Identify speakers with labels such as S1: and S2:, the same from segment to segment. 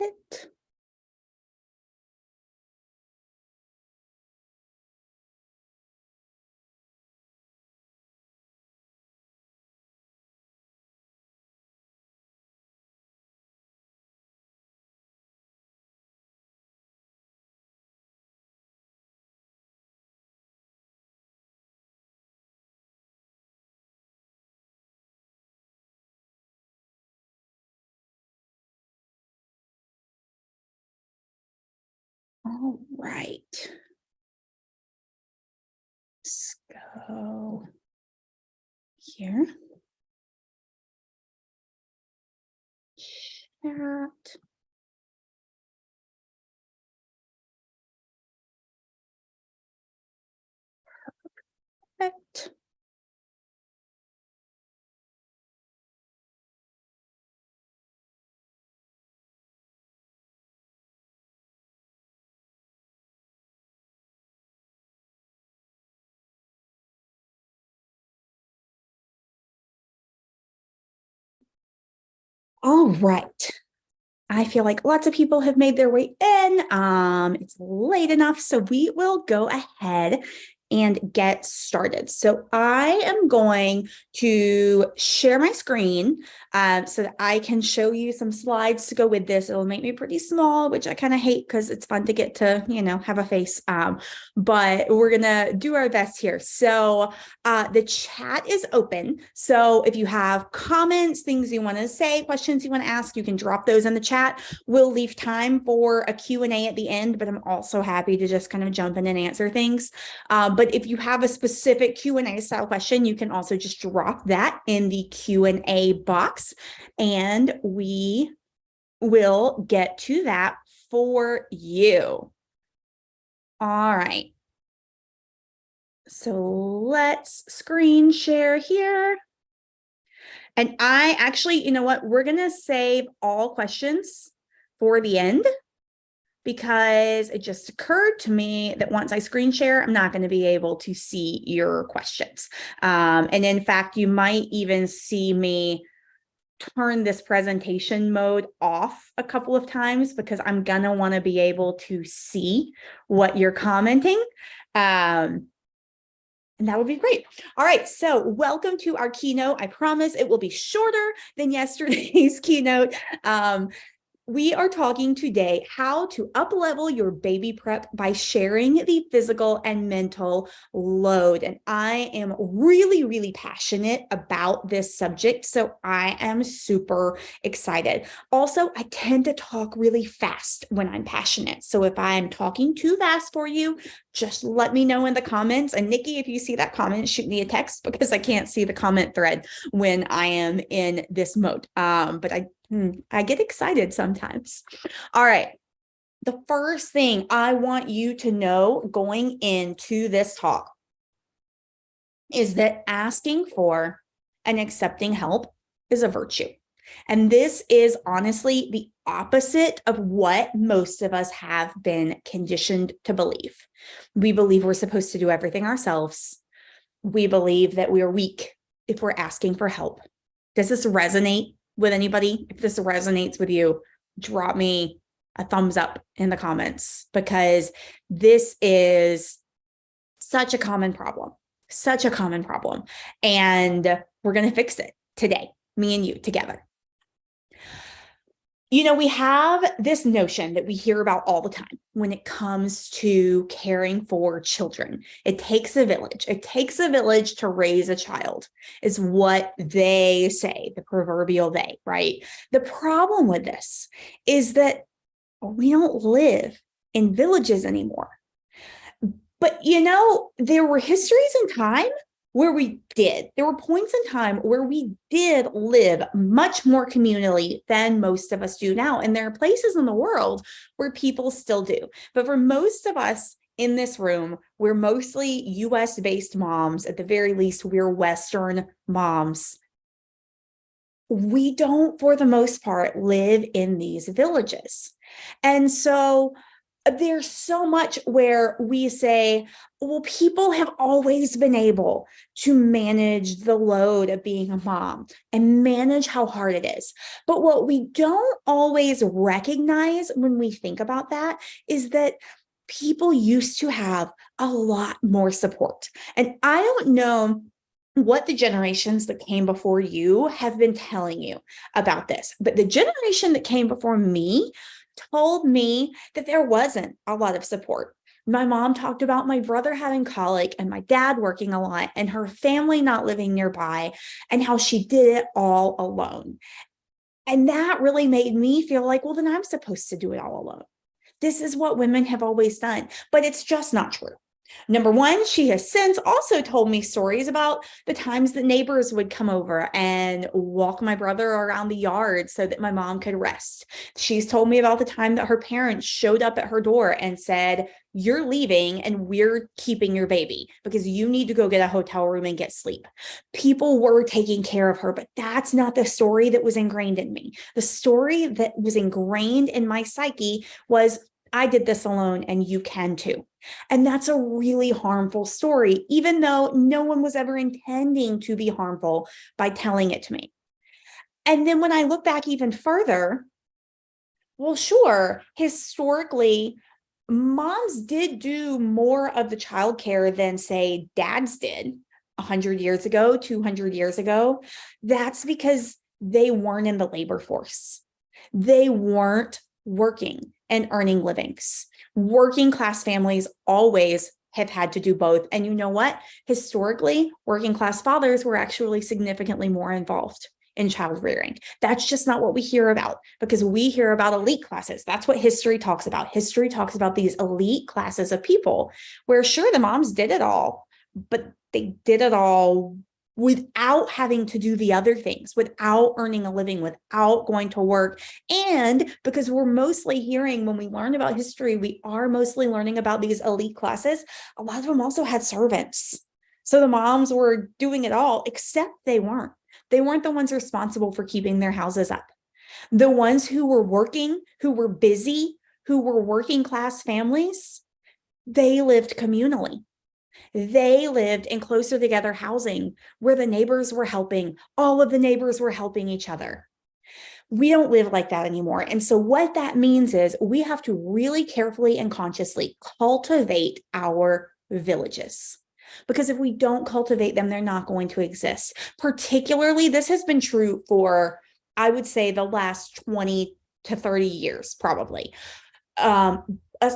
S1: it. All right. Let's go here. Chat. Perfect. All right. I feel like lots of people have made their way in. It's late enough, so we will go ahead and get started. So I am going to share my screen so that I can show you some slides to go with this. It'll make me pretty small, which I kind of hate because it's fun to get to, have a face. But we're going to do our best here. So the chat is open. So if you have comments, things you want to say, questions you want to ask, you can drop those in the chat. We'll leave time for a Q&A at the end, but I'm also happy to just kind of jump in and answer things. But if you have a specific Q&A style question, you can also just drop that in the Q&A box, and we will get to that for you. All right. So let's screen share here. And I actually, you know what, we're going to save all questions for the end, because it just occurred to me that once I screen share, I'm not going to be able to see your questions. And in fact, you might even see me turn this presentation mode off a couple of times, because I'm going to want to be able to see what you're commenting. And that would be great. All right, so welcome to our keynote. I promise it will be shorter than yesterday's keynote. We are talking today how to up-level your baby prep by sharing the physical and mental load. And I am really, really passionate about this subject, so I am super excited. Also, I tend to talk really fast when I'm passionate. So if I'm talking too fast for you, just let me know in the comments. And Nikki, if you see that comment, shoot me a text, because I can't see the comment thread when I am in this mode. But I get excited sometimes. All right. The first thing I want you to know going into this talk is that asking for and accepting help is a virtue. And this is honestly the opposite of what most of us have been conditioned to believe. We believe we're supposed to do everything ourselves. We believe that we are weak if we're asking for help. Does this resonate with anybody? If this resonates with you, drop me a thumbs up in the comments, because this is such a common problem, and we're going to fix it today, me and you together. We have this notion that we hear about all the time when it comes to caring for children. It takes a village. It takes a village to raise a child, is what they say, the proverbial they, right? The problem with this is that we don't live in villages anymore. But, there were histories in time where we did. There were points in time where we did live much more communally than most of us do now. And there are places in the world where people still do. But for most of us in this room, we're mostly US-based moms. At the very least, we're Western moms. We don't, for the most part, live in these villages. And so There's so much where we say, well, people have always been able to manage the load of being a mom and manage how hard it is. But what we don't always recognize when we think about that is that people used to have a lot more support. And I don't know what the generations that came before you have been telling you about this, but the generation that came before me told me that there wasn't a lot of support. My mom talked about my brother having colic and my dad working a lot and her family not living nearby and how she did it all alone. And that really made me feel like, well, then I'm supposed to do it all alone. This is what women have always done, but it's just not true. Number one, she has since also told me stories about the times that neighbors would come over and walk my brother around the yard so that my mom could rest. She's told me about the time that her parents showed up at her door and said, "You're leaving and we're keeping your baby because you need to go get a hotel room and get sleep." People were taking care of her, but that's not the story that was ingrained in me. The story that was ingrained in my psyche was, I did this alone and you can too. And that's a really harmful story, even though no one was ever intending to be harmful by telling it to me. And then when I look back even further, well, sure, historically, moms did do more of the childcare than, say, dads did 100 years ago, 200 years ago. That's because they weren't in the labor force. They weren't working and earning livings. Working class families always have had to do both. And you know what? Historically, working class fathers were actually significantly more involved in child rearing. That's just not what we hear about because we hear about elite classes. That's what history talks about. History talks about these elite classes of people where, sure, the moms did it all, but they did it all without having to do the other things, without earning a living, without going to work. And because we're mostly hearing, when we learn about history, we are mostly learning about these elite classes. A lot of them also had servants. So the moms were doing it all, except they weren't. They weren't the ones responsible for keeping their houses up. The ones who were working, who were busy, who were working class families, they lived communally. They lived in closer together housing where the neighbors were helping. All of the neighbors were helping each other. We don't live like that anymore. And so what that means is we have to really carefully and consciously cultivate our villages. Because if we don't cultivate them, they're not going to exist. Particularly, this has been true for, I would say, the last 20 to 30 years, probably.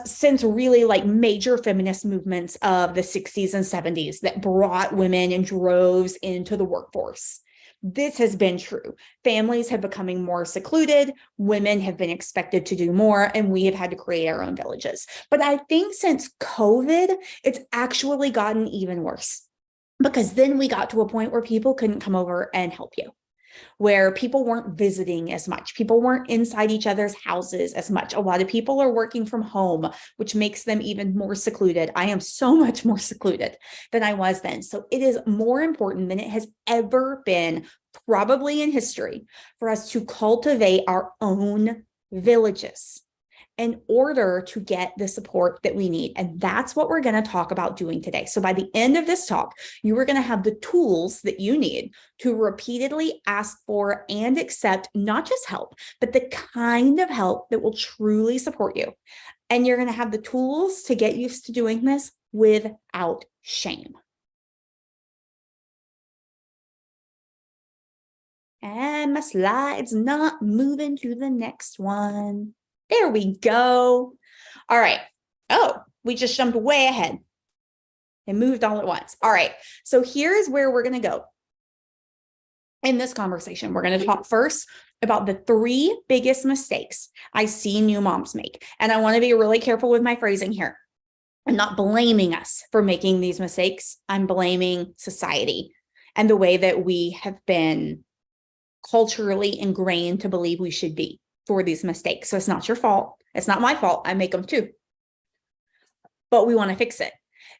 S1: Since really like major feminist movements of the 60s and 70s that brought women in droves into the workforce. This has been true. Families have becoming more secluded, women have been expected to do more, and we have had to create our own villages. But I think since COVID, it's actually gotten even worse because then we got to a point where people couldn't come over and help you, where people weren't visiting as much. People weren't inside each other's houses as much. A lot of people are working from home, which makes them even more secluded. I am so much more secluded than I was then. So it is more important than it has ever been, probably in history, for us to cultivate our own villages in order to get the support that we need. And that's what we're going to talk about doing today. So by the end of this talk, you are going to have the tools that you need to repeatedly ask for and accept not just help, but the kind of help that will truly support you. And you're going to have the tools to get used to doing this without shame. And my slide's not moving to the next one. There we go. All right. Oh, we just jumped way ahead and moved all at once. All right. So here's where we're going to go in this conversation. We're going to talk first about the 3 biggest mistakes I see new moms make. And I want to be really careful with my phrasing here. I'm not blaming us for making these mistakes. I'm blaming society and the way that we have been culturally ingrained to believe we should be for these mistakes. So it's not your fault. It's not my fault. I make them too. But we want to fix it.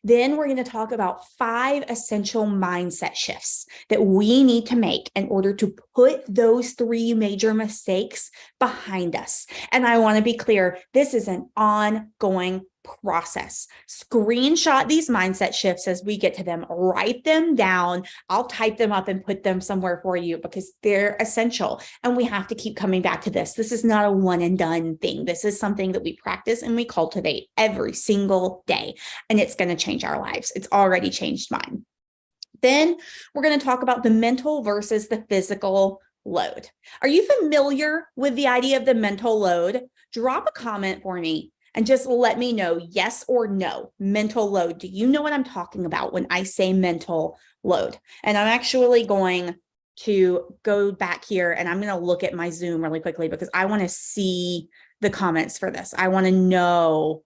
S1: Then we're going to talk about 5 essential mindset shifts that we need to make in order to put those 3 major mistakes behind us. And I want to be clear, this is an ongoing process. Screenshot these mindset shifts as we get to them, write them down. I'll type them up and put them somewhere for you because they're essential. And we have to keep coming back to this. This is not a one and done thing. This is something that we practice and we cultivate every single day. And it's going to change our lives. It's already changed mine. Then we're going to talk about the mental versus the physical load. Are you familiar with the idea of the mental load? Drop a comment for me and just let me know yes or no. Mental load. Do you know what I'm talking about when I say mental load? And I'm actually going to go back here and I'm going to look at my Zoom really quickly because I want to see the comments for this. I want to know.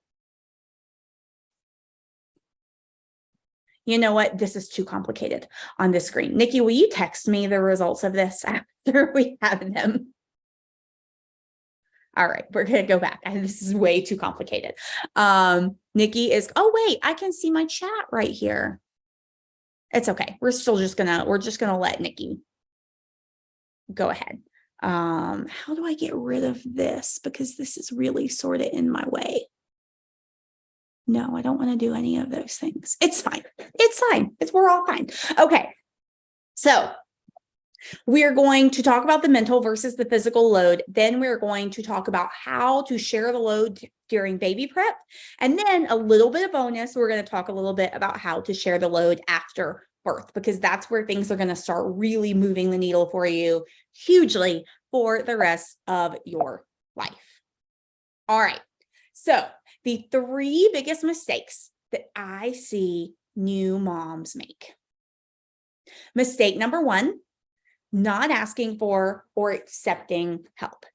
S1: You know what? This is too complicated on the screen. Nikki, will you text me the results of this after we have them? All right, we're going to go back. This is way too complicated. Nikki is, oh, wait, I can see my chat right here. It's okay. We're just going to let Nikki go ahead. How do I get rid of this? Because this is really sort of in my way. No, I don't want to do any of those things. It's fine. It's fine. We're all fine. Okay. So we're going to talk about the mental versus the physical load. Then we're going to talk about how to share the load during baby prep. And then a little bit of bonus, we're going to talk a little bit about how to share the load after birth, because that's where things are going to start really moving the needle for you hugely for the rest of your life. All right. So the 3 biggest mistakes that I see new moms make. Mistake number 1, not asking for or accepting help.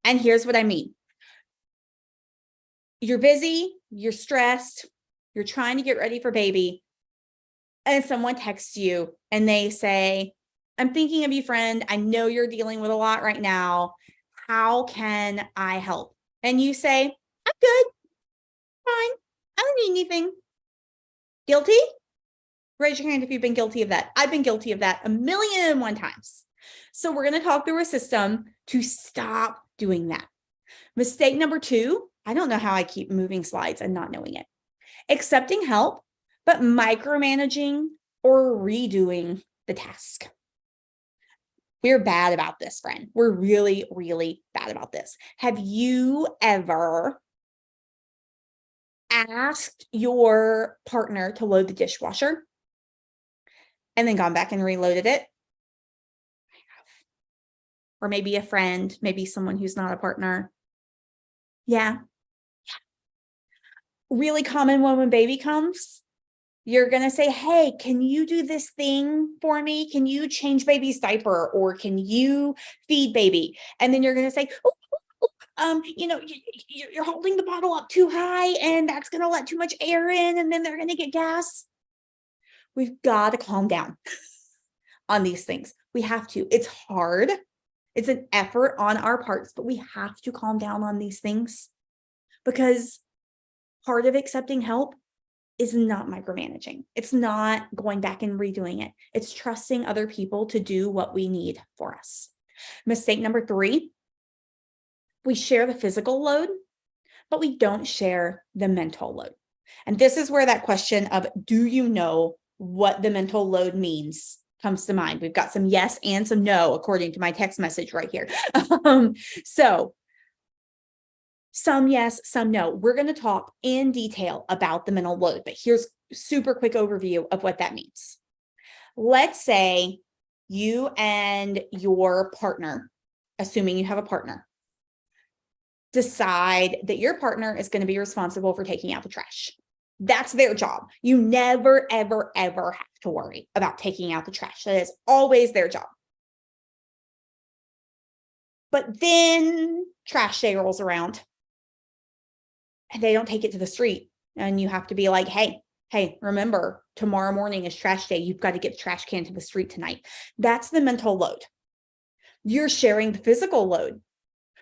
S1: And here's what I mean. You're busy, you're stressed, you're trying to get ready for baby, and someone texts you and they say, I'm thinking of you, friend. I know you're dealing with a lot right now. How can I help? And you say, I'm good. Fine. I don't need anything. Guilty? Raise your hand if you've been guilty of that. I've been guilty of that 1,000,001 times. So we're going to talk through a system to stop doing that. Mistake number 2, I don't know how I keep moving slides and not knowing it. Accepting help, but micromanaging or redoing the task. We're bad about this, friend. We're really, really bad about this. Have you ever asked your partner to load the dishwasher and then gone back and reloaded it? I have. Or maybe a friend, maybe someone who's not a partner. Yeah. Really common when baby comes, you're going to say, hey, can you do this thing for me? Can you change baby's diaper or can you feed baby? And then you're going to say, you're holding the bottle up too high and that's going to let too much air in and then they're going to get gas. We've got to calm down on these things. We have to. It's hard. It's an effort on our parts, but we have to calm down on these things because part of accepting help is not micromanaging. It's not going back and redoing it. It's trusting other people to do what we need for us. Mistake number 3, we share the physical load, but we don't share the mental load. And this is where that question of, do you know what the mental load means comes to mind. We've got some yes and some no, according to my text message right here. So some yes, some no. We're going to talk in detail about the mental load, but here's a super quick overview of what that means. Let's say you and your partner, assuming you have a partner, decide that your partner is going to be responsible for taking out the trash. That's their job. You never, ever, ever have to worry about taking out the trash. That is always their job. But then trash day rolls around and they don't take it to the street. And you have to be like, hey, remember, tomorrow morning is trash day. You've got to get the trash can to the street tonight. That's the mental load. You're sharing the physical load,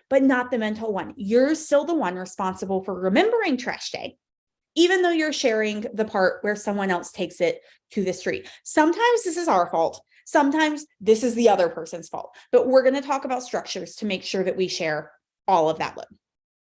S1: but not the mental one. You're still the one responsible for remembering trash day. even though you're sharing the part where someone else takes it to the street. Sometimes this is our fault. Sometimes this is the other person's fault, but we're going to talk about structures to make sure that we share all of that load.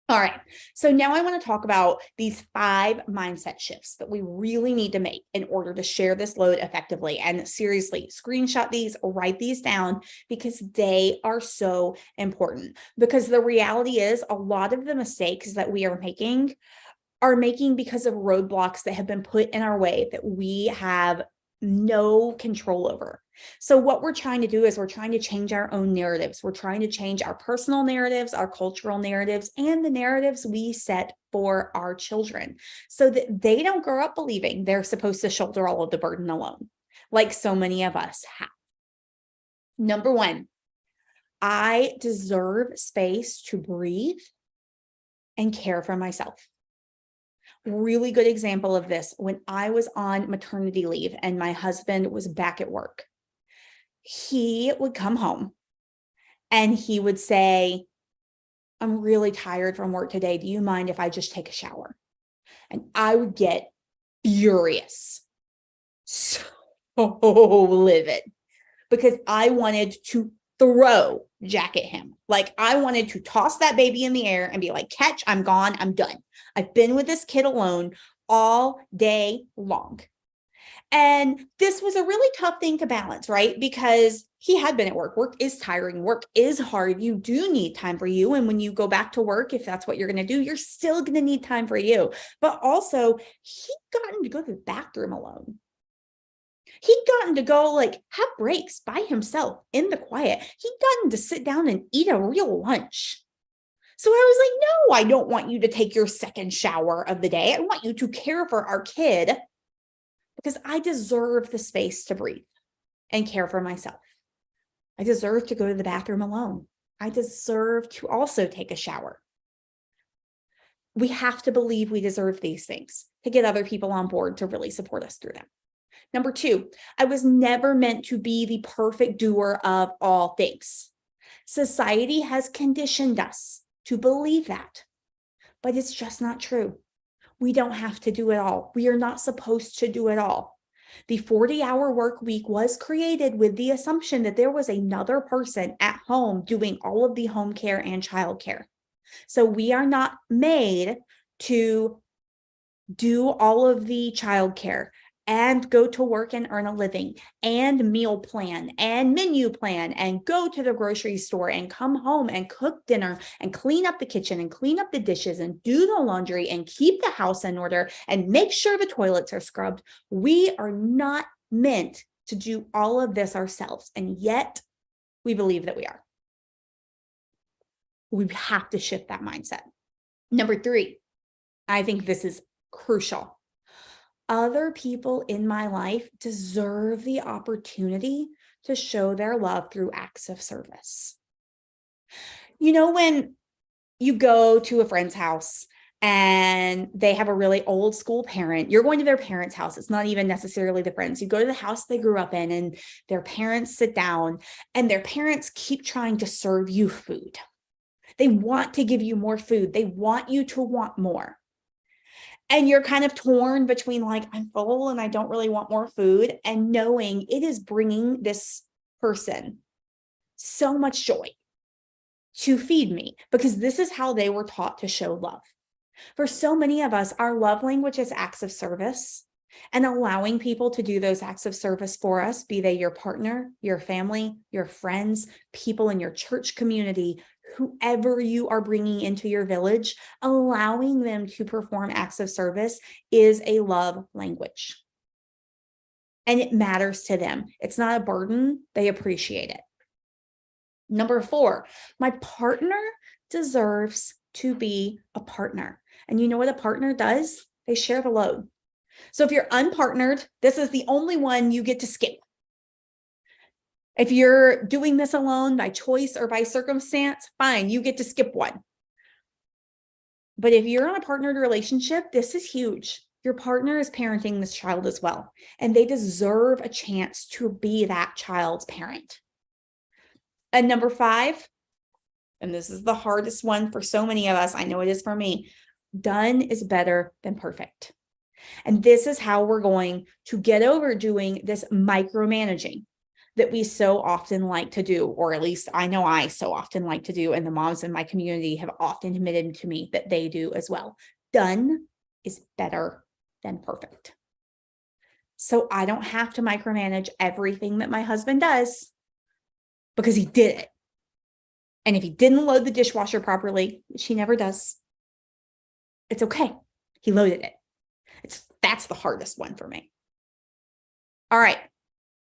S1: All right, so now I want to talk about these 5 mindset shifts that we really need to make in order to share this load effectively. And seriously, screenshot these, write these down, because they are so important. Because the reality is, a lot of the mistakes that we are making because of roadblocks that have been put in our way that we have no control over. So what we're trying to do is we're trying to change our own narratives. We're trying to change our personal narratives, our cultural narratives, and the narratives we set for our children so that they don't grow up believing they're supposed to shoulder all of the burden alone, like so many of us have. Number 1, I deserve space to breathe and care for myself. Really good example of this when I was on maternity leave and my husband was back at work. He would come home and he would say, I'm really tired from work today. Do you mind if I just take a shower? And I would get furious, so livid, because I wanted to throw Jack at him. Like I wanted to toss that baby in the air and be like, catch, I'm gone, I'm done. I've been with this kid alone all day long. And this was a really tough thing to balance, right? Because he had been at work. Work is tiring. Work is hard. You do need time for you. And when you go back to work, if that's what you're going to do, you're still going to need time for you. But also, he'd gotten to go to the bathroom alone. He'd gotten to go have breaks by himself in the quiet. He'd gotten to sit down and eat a real lunch. So I was like, no, I don't want you to take your second shower of the day. I want you to care for our kid because I deserve the space to breathe and care for myself. I deserve to go to the bathroom alone. I deserve to also take a shower. We have to believe we deserve these things to get other people on board to really support us through them. Number 2, I was never meant to be the perfect doer of all things. Society has conditioned us to believe that, but it's just not true. We don't have to do it all. We are not supposed to do it all. The 40-hour work week was created with the assumption that there was another person at home doing all of the home care and child care. So we are not made to do all of the child care and go to work and earn a living and meal plan and menu plan and go to the grocery store and come home and cook dinner and clean up the kitchen and clean up the dishes and do the laundry and keep the house in order and make sure the toilets are scrubbed. We are not meant to do all of this ourselves, and yet we believe that we are. We have to shift that mindset. Number 3, I think this is crucial. Other people in my life deserve the opportunity to show their love through acts of service. You know, when you go to a friend's house and they have a really old school parent, you're going to their parents' house. It's not even necessarily the friends. You go to the house they grew up in and their parents sit down and their parents keep trying to serve you food. They want to give you more food. They want you to want more. And you're kind of torn between I'm full and I don't really want more food, and knowing it is bringing this person so much joy to feed me because this is how they were taught to show love. For so many of us, our love language is acts of service, and allowing people to do those acts of service for us, be they your partner, your family, your friends, people in your church community, whoever you are bringing into your village, allowing them to perform acts of service is a love language. And it matters to them. It's not a burden. They appreciate it. Number 4, my partner deserves to be a partner. And you know what a partner does? They share the load. So if you're unpartnered, this is the only one you get to skip. If you're doing this alone by choice or by circumstance, fine, you get to skip one. But if you're in a partnered relationship, this is huge. Your partner is parenting this child as well, and they deserve a chance to be that child's parent. And number 5, and this is the hardest one for so many of us, I know it is for me, Done is better than perfect. And this is how we're going to get over doing this micromanaging that we so often like to do, or at least I know I so often like to do, and the moms in my community have often admitted to me that they do as well. Done is better than perfect. So I don't have to micromanage everything that my husband does because he did it. And if he didn't load the dishwasher properly, which he never does, it's okay. He loaded it. That's the hardest one for me. All right.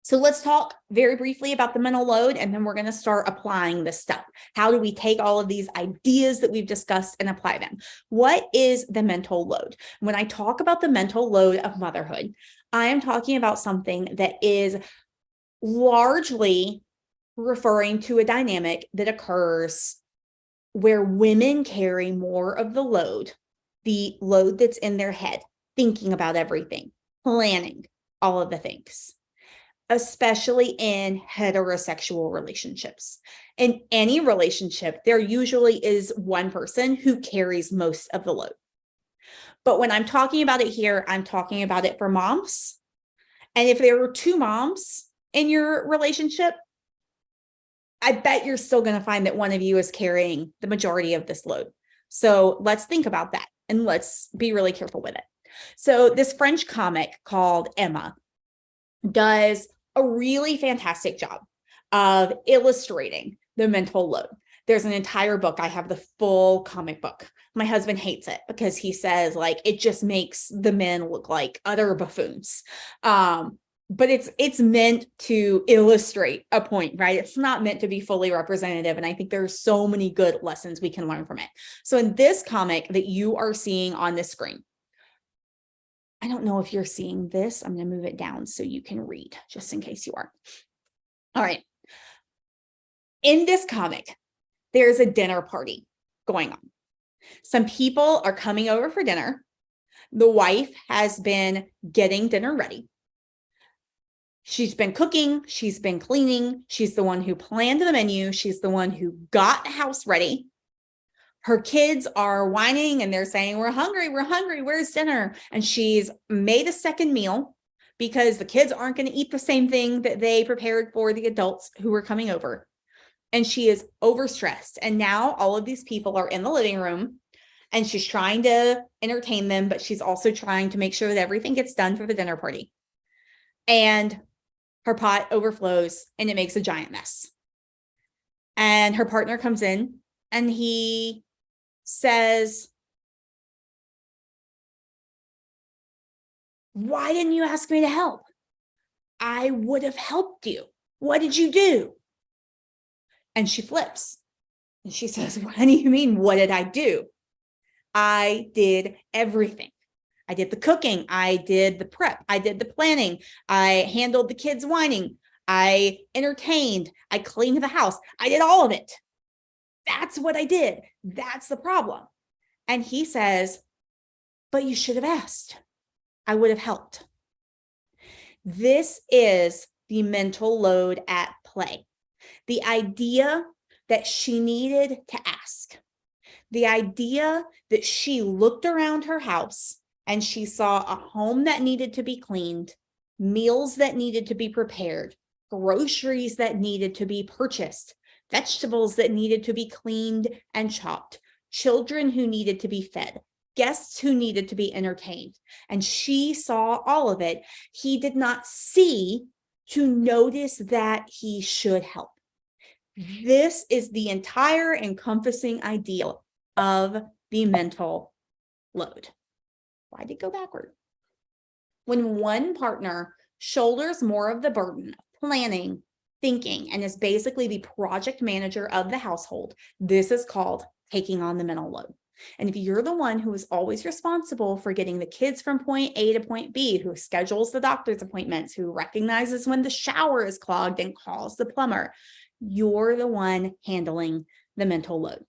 S1: So let's talk very briefly about the mental load, and then we're going to start applying this stuff. How do we take all of these ideas that we've discussed and apply them? What is the mental load? When I talk about the mental load of motherhood, I am talking about something that is largely referring to a dynamic that occurs where women carry more of the load that's in their head, thinking about everything, planning all of the things, especially in heterosexual relationships. In any relationship, there usually is one person who carries most of the load. But when I'm talking about it here, I'm talking about it for moms. And if there are two moms in your relationship, I bet you're still going to find that one of you is carrying the majority of this load. So let's think about that and let's be really careful with it. So this French comic called Emma does a really fantastic job of illustrating the mental load. There's an entire book. I have the full comic book. My husband hates it because he says like it just makes the men look like utter buffoons. But it's meant to illustrate a point, right? It's not meant to be fully representative. And I think there's so many good lessons we can learn from it. So in this comic that you are seeing on the screen, I don't know if you're seeing this. I'm going to move it down so you can read, just in case you are. All right. In this comic, there's a dinner party going on. Some people are coming over for dinner. The wife has been getting dinner ready. She's been cooking, she's been cleaning, she's the one who planned the menu, she's the one who got the house ready. Her kids are whining and they're saying, we're hungry, where's dinner? And she's made a second meal because the kids aren't going to eat the same thing that they prepared for the adults who were coming over. And she is overstressed. And now all of these people are in the living room and she's trying to entertain them, but she's also trying to make sure that everything gets done for the dinner party. And her pot overflows and it makes a giant mess. And her partner comes in and he says, why didn't you ask me to help? I would have helped you. What did you do? And she flips and she says, what do you mean? What did I do? I did everything. I did the cooking. I did the prep. I did the planning. I handled the kids whining. I entertained. I cleaned the house. I did all of it. That's what I did. That's the problem. And he says, but you should have asked. I would have helped. This is the mental load at play. The idea that she needed to ask. The idea that she looked around her house and she saw a home that needed to be cleaned, meals that needed to be prepared, groceries that needed to be purchased, vegetables that needed to be cleaned and chopped, children who needed to be fed, guests who needed to be entertained. And she saw all of it. He did not see to notice that he should help. This is the entire encompassing idea of the mental load. Why did it go backward? When one partner shoulders more of the burden of planning, thinking, and is basically the project manager of the household, this is called taking on the mental load. And if you're the one who is always responsible for getting the kids from point A to point B, who schedules the doctor's appointments, who recognizes when the shower is clogged and calls the plumber, you're the one handling the mental load.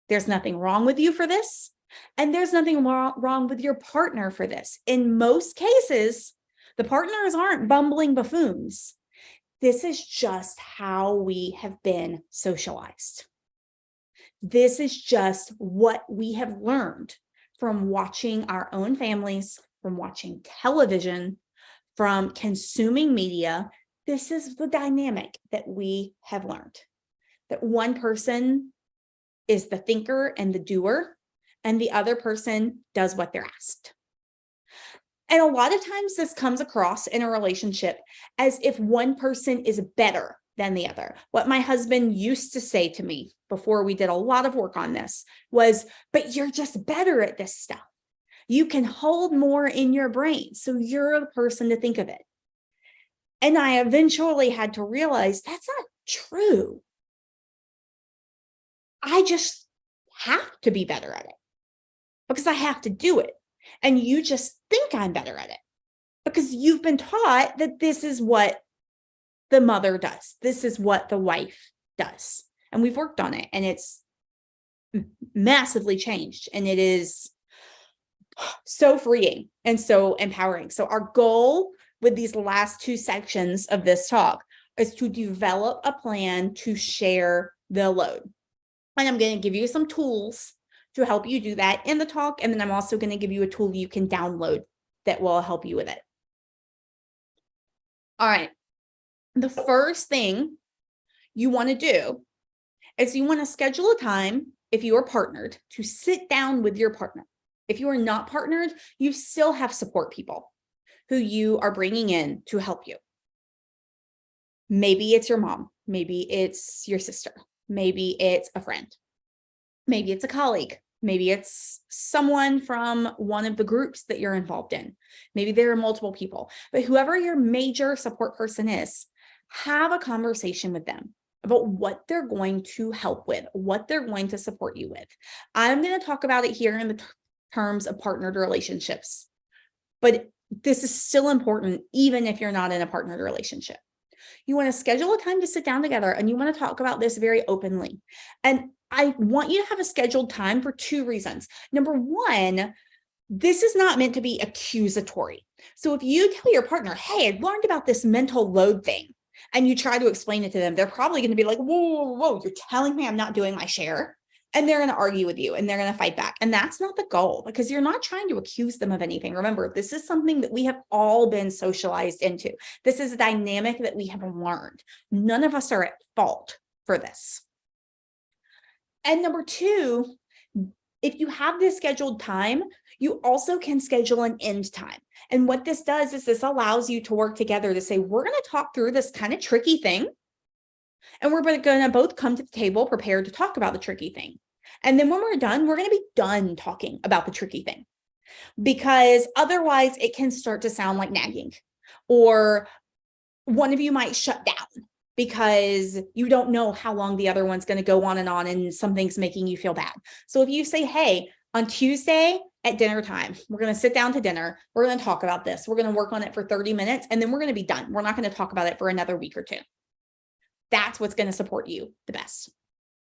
S1: There's nothing wrong with you for this. And there's nothing wrong with your partner for this. In most cases, the partners aren't bumbling buffoons. This is just how we have been socialized. This is just what we have learned from watching our own families, from watching television, from consuming media. This is the dynamic that we have learned, that one person is the thinker and the doer, and the other person does what they're asked. And a lot of times this comes across in a relationship as if one person is better than the other. What my husband used to say to me before we did a lot of work on this was, but you're just better at this stuff. You can hold more in your brain, so you're the person to think of it. And I eventually had to realize that's not true. I just have to be better at it because I have to do it. And you just think I'm better at it because you've been taught that this is what the mother does. This is what the wife does. And we've worked on it, and it's massively changed, and it is so freeing and so empowering. So our goal with these last two sections of this talk is to develop a plan to share the load. And I'm going to give you some tools to help you do that in the talk. And then I'm also going to give you a tool you can download that will help you with it. All right. The first thing you want to do is you want to schedule a time, if you are partnered, to sit down with your partner. If you are not partnered, you still have support people who you are bringing in to help you. Maybe it's your mom. Maybe it's your sister. Maybe it's a friend. Maybe it's a colleague. Maybe it's someone from one of the groups that you're involved in. Maybe there are multiple people, but whoever your major support person is, have a conversation with them about what they're going to help with, what they're going to support you with. I'm going to talk about it here in the terms of partnered relationships, but this is still important even if you're not in a partnered relationship. You want to schedule a time to sit down together, and you want to talk about this very openly. And I want you to have a scheduled time for two reasons. Number one, this is not meant to be accusatory. So if you tell your partner, hey, I learned about this mental load thing, and you try to explain it to them, they're probably going to be like, whoa, you're telling me I'm not doing my share? And they're going to argue with you, and they're going to fight back. And that's not the goal, because you're not trying to accuse them of anything. Remember, this is something that we have all been socialized into. This is a dynamic that we have learned. None of us are at fault for this. And number two, if you have this scheduled time, you also can schedule an end time. And what this does is this allows you to work together to say, we're going to talk through this kind of tricky thing. And we're going to both come to the table prepared to talk about the tricky thing. And then when we're done, we're going to be done talking about the tricky thing, because otherwise it can start to sound like nagging, or one of you might shut down because you don't know how long the other one's going to go on, and something's making you feel bad. So if you say, hey, on Tuesday at dinner time, we're going to sit down to dinner. We're going to talk about this. We're going to work on it for 30 minutes, and then we're going to be done. We're not going to talk about it for another week or two. That's what's going to support you the best.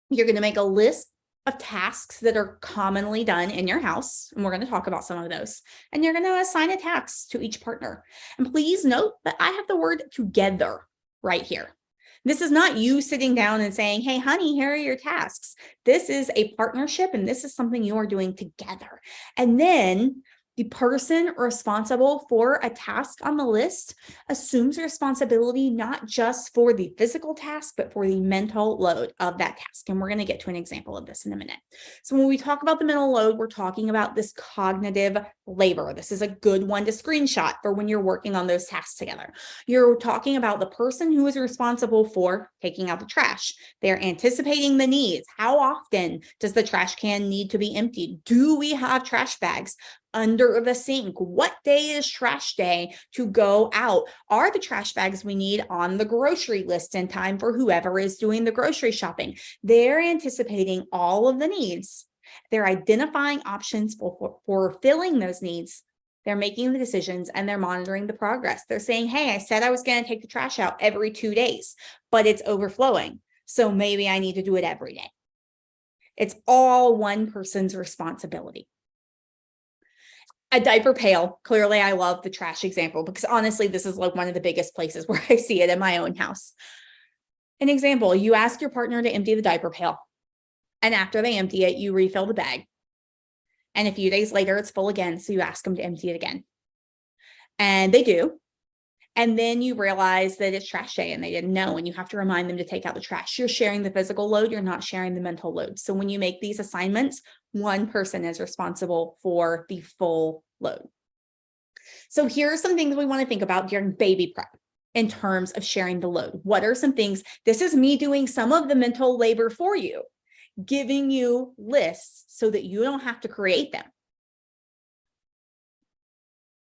S1: You're going to make a list of tasks that are commonly done in your house, and we're going to talk about some of those. And you're going to assign a task to each partner. And please note that I have the word together right here. This is not you sitting down and saying, hey, honey, here are your tasks. This is a partnership, and this is something you are doing together. And then the person responsible for a task on the list assumes responsibility not just for the physical task, but for the mental load of that task. And we're going to get to an example of this in a minute. So when we talk about the mental load, we're talking about this cognitive labor. This is a good one to screenshot for when you're working on those tasks together. You're talking about the person who is responsible for taking out the trash. They're anticipating the needs. How often does the trash can need to be emptied? Do we have trash bags under the sink? What day is trash day to go out? Are the trash bags we need on the grocery list in time for whoever is doing the grocery shopping? They're anticipating all of the needs. They're identifying options for filling those needs. They're making the decisions, and they're monitoring the progress. They're saying, hey, I said I was going to take the trash out every 2 days, but it's overflowing. So maybe I need to do it every day. It's all one person's responsibility. A diaper pail. Clearly, I love the trash example because honestly, this is like one of the biggest places where I see it in my own house. An example, you ask your partner to empty the diaper pail. And after they empty it, you refill the bag. And a few days later, it's full again. So you ask them to empty it again. And they do. And then you realize that it's trash day and they didn't know, and you have to remind them to take out the trash. You're sharing the physical load. You're not sharing the mental load. So when you make these assignments, one person is responsible for the full load. So here are some things we want to think about during baby prep in terms of sharing the load. What are some things? This is me doing some of the mental labor for you, giving you lists so that you don't have to create them.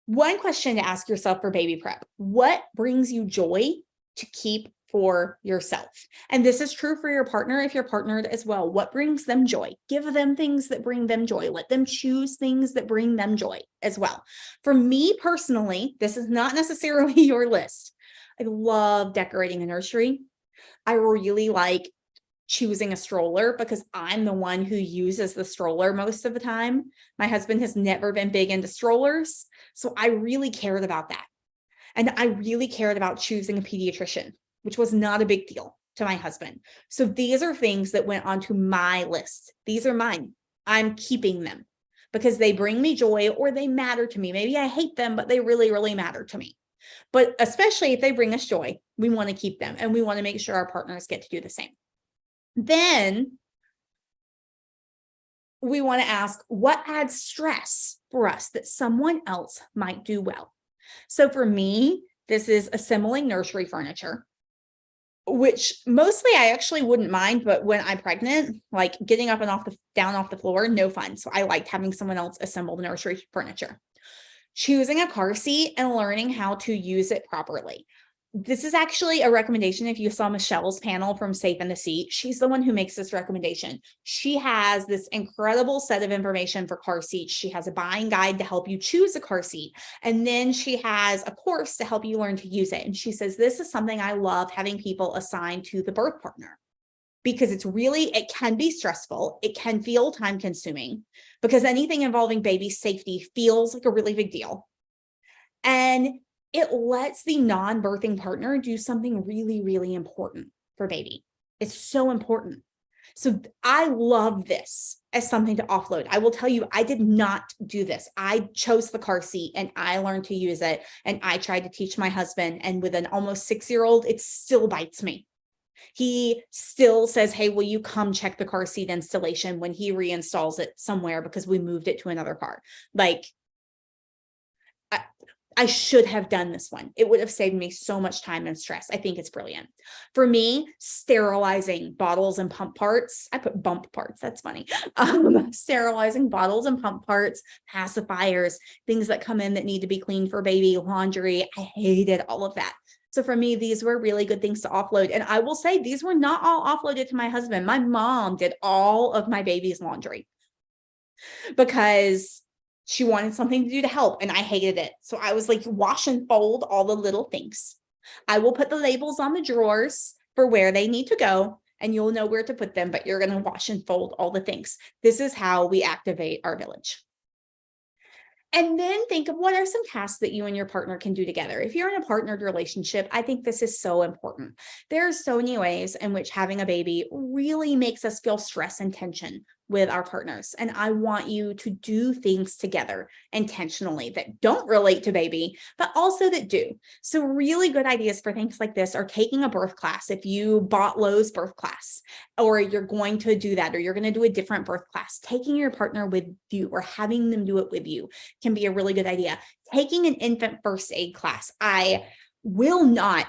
S1: One question to ask yourself for baby prep: what brings you joy to keep for yourself? And this is true for your partner if you're partnered as well. What brings them joy? Give them things that bring them joy. Let them choose things that bring them joy as well. For me personally, this is not necessarily your list. I love decorating a nursery. I really like choosing a stroller because I'm the one who uses the stroller most of the time. My husband has never been big into strollers, so I really cared about that. And I really cared about choosing a pediatrician, which was not a big deal to my husband. So these are things that went onto my list. These are mine. I'm keeping them because they bring me joy or they matter to me. Maybe I hate them, but they really, really matter to me. But especially if they bring us joy, we want to keep them and we want to make sure our partners get to do the same. Then we want to ask, what adds stress for us that someone else might do well? So for me, this is assembling nursery furniture, which mostly I actually wouldn't mind, but when I'm pregnant, like getting up and down off the floor, no fun. So I liked having someone else assemble the nursery furniture. Choosing a car seat and learning how to use it properly. This is actually a recommendation. If you saw Michelle's panel from Safe in the Seat, she's the one who makes this recommendation. She has this incredible set of information for car seats. She has a buying guide to help you choose a car seat. And then she has a course to help you learn to use it. And she says, this is something I love having people assign to the birth partner because it can be stressful. It can feel time consuming because anything involving baby safety feels like a really big deal. And it lets the non-birthing partner do something really, really important for baby. It's so important. So I love this as something to offload. I will tell you, I did not do this. I chose the car seat and I learned to use it. And I tried to teach my husband. And with an almost 6-year-old, it still bites me. He still says, hey, will you come check the car seat installation when he reinstalls it somewhere because we moved it to another car? Like, I should have done this one. It would have saved me so much time and stress. I think it's brilliant. For me, sterilizing bottles and pump parts. I put bump parts. That's funny. Sterilizing bottles and pump parts, pacifiers, things that come in that need to be cleaned for baby, laundry. I hated all of that. So for me, these were really good things to offload. And I will say these were not all offloaded to my husband. My mom did all of my baby's laundry because she wanted something to do to help, and I hated it. So I was like, wash and fold all the little things. I will put the labels on the drawers for where they need to go, and you'll know where to put them, but you're going to wash and fold all the things. This is how we activate our village. And then think of what are some tasks that you and your partner can do together. If you're in a partnered relationship, I think this is so important. There are so many ways in which having a baby really makes us feel stress and tension with our partners. And I want you to do things together intentionally that don't relate to baby, but also that do. So really good ideas for things like this are taking a birth class. If you bought Lowe's birth class, or you're going to do that, or you're going to do a different birth class, taking your partner with you or having them do it with you can be a really good idea. Taking an infant first aid class. I will not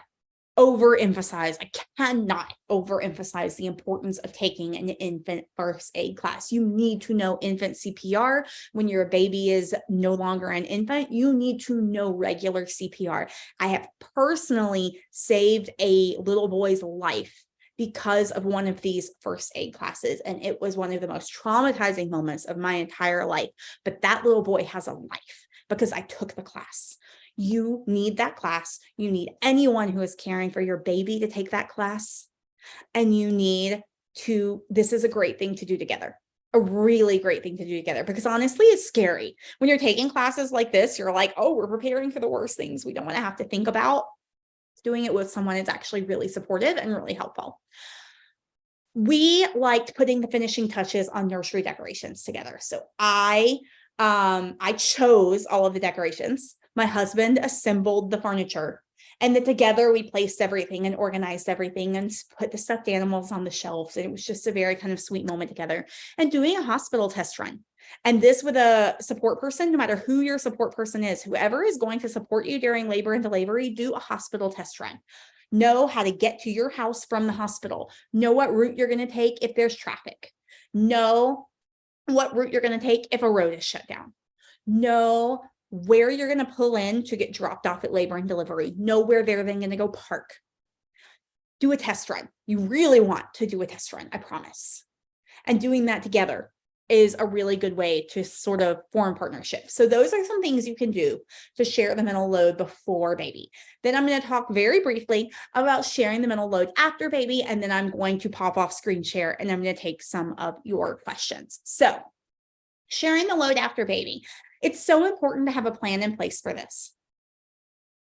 S1: overemphasize, I cannot overemphasize the importance of taking an infant first aid class. You need to know infant CPR. When your baby is no longer an infant, you need to know regular CPR. I have personally saved a little boy's life because of one of these first aid classes. And it was one of the most traumatizing moments of my entire life. But that little boy has a life because I took the class. You need that class. You need anyone who is caring for your baby to take that class. And you need to, this is a great thing to do together, a really great thing to do together, because honestly, it's scary. When you're taking classes like this, you're like, oh, we're preparing for the worst things we don't want to have to think about. Doing it with someone is actually really supportive and really helpful. we liked putting the finishing touches on nursery decorations together. So I chose all of the decorations. My husband assembled the furniture, and then together we placed everything and organized everything and put the stuffed animals on the shelves. And it was just a very kind of sweet moment together, and doing a hospital test run. And this with a support person, no matter who your support person is, whoever is going to support you during labor and delivery, do a hospital test run. Know how to get to your house from the hospital. Know what route you're going to take if there's traffic. Know what route you're going to take if a road is shut down. Know where you're going to pull in to get dropped off at labor and delivery. Know where they're then going to go park. Do a test run. You really want to do a test run, I promise. And doing that together is a really good way to sort of form partnerships. So those are some things you can do to share the mental load before baby. Then I'm going to talk very briefly about sharing the mental load after baby, and then I'm going to pop off screen share and I'm going to take some of your questions. So sharing the load after baby. It's so important to have a plan in place for this.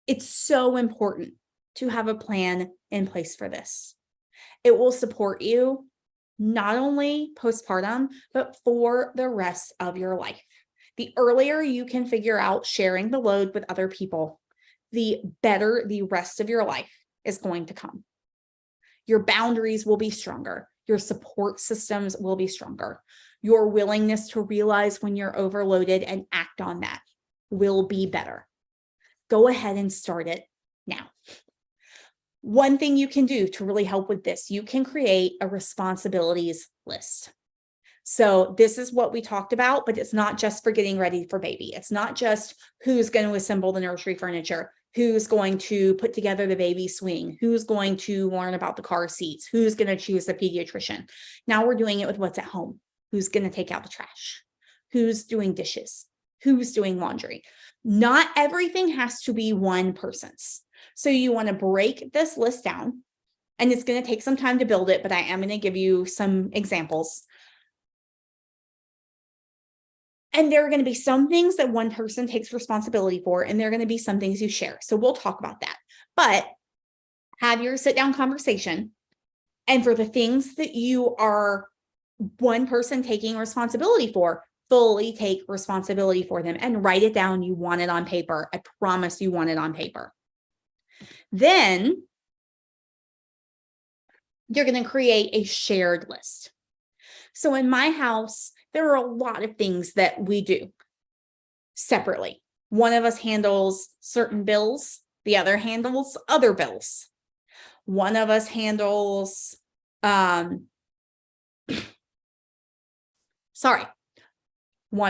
S1: It's so important to have a plan in place for this. It will support you not only postpartum, but for the rest of your life. The earlier you can figure out sharing the load with other people, the better the rest of your life is going to come. Your boundaries will be stronger. Your support systems will be stronger. Your willingness to realize when you're overloaded and act on that will be better. Go ahead and start it now. One thing you can do to really help with this, you can create a responsibilities list. So this is what we talked about, but it's not just for getting ready for baby. It's not just who's going to assemble the nursery furniture, who's going to put together the baby swing, who's going to learn about the car seats, who's going to choose the pediatrician. Now we're doing it with what's at home. Who's going to take out the trash? Who's doing dishes? Who's doing laundry? Not everything has to be one person's. So you want to break this list down, and it's going to take some time to build it, but I am going to give you some examples. And there are going to be some things that one person takes responsibility for, and there are going to be some things you share. So we'll talk about that. But have your sit down conversation. And for the things that you are one person taking responsibility for, fully take responsibility for them and write it down. You want it on paper. I promise you want it on paper. Then you're going to create a shared list. So in my house, there are a lot of things that we do separately. One of us handles certain bills, the other handles other bills. One of us handles, one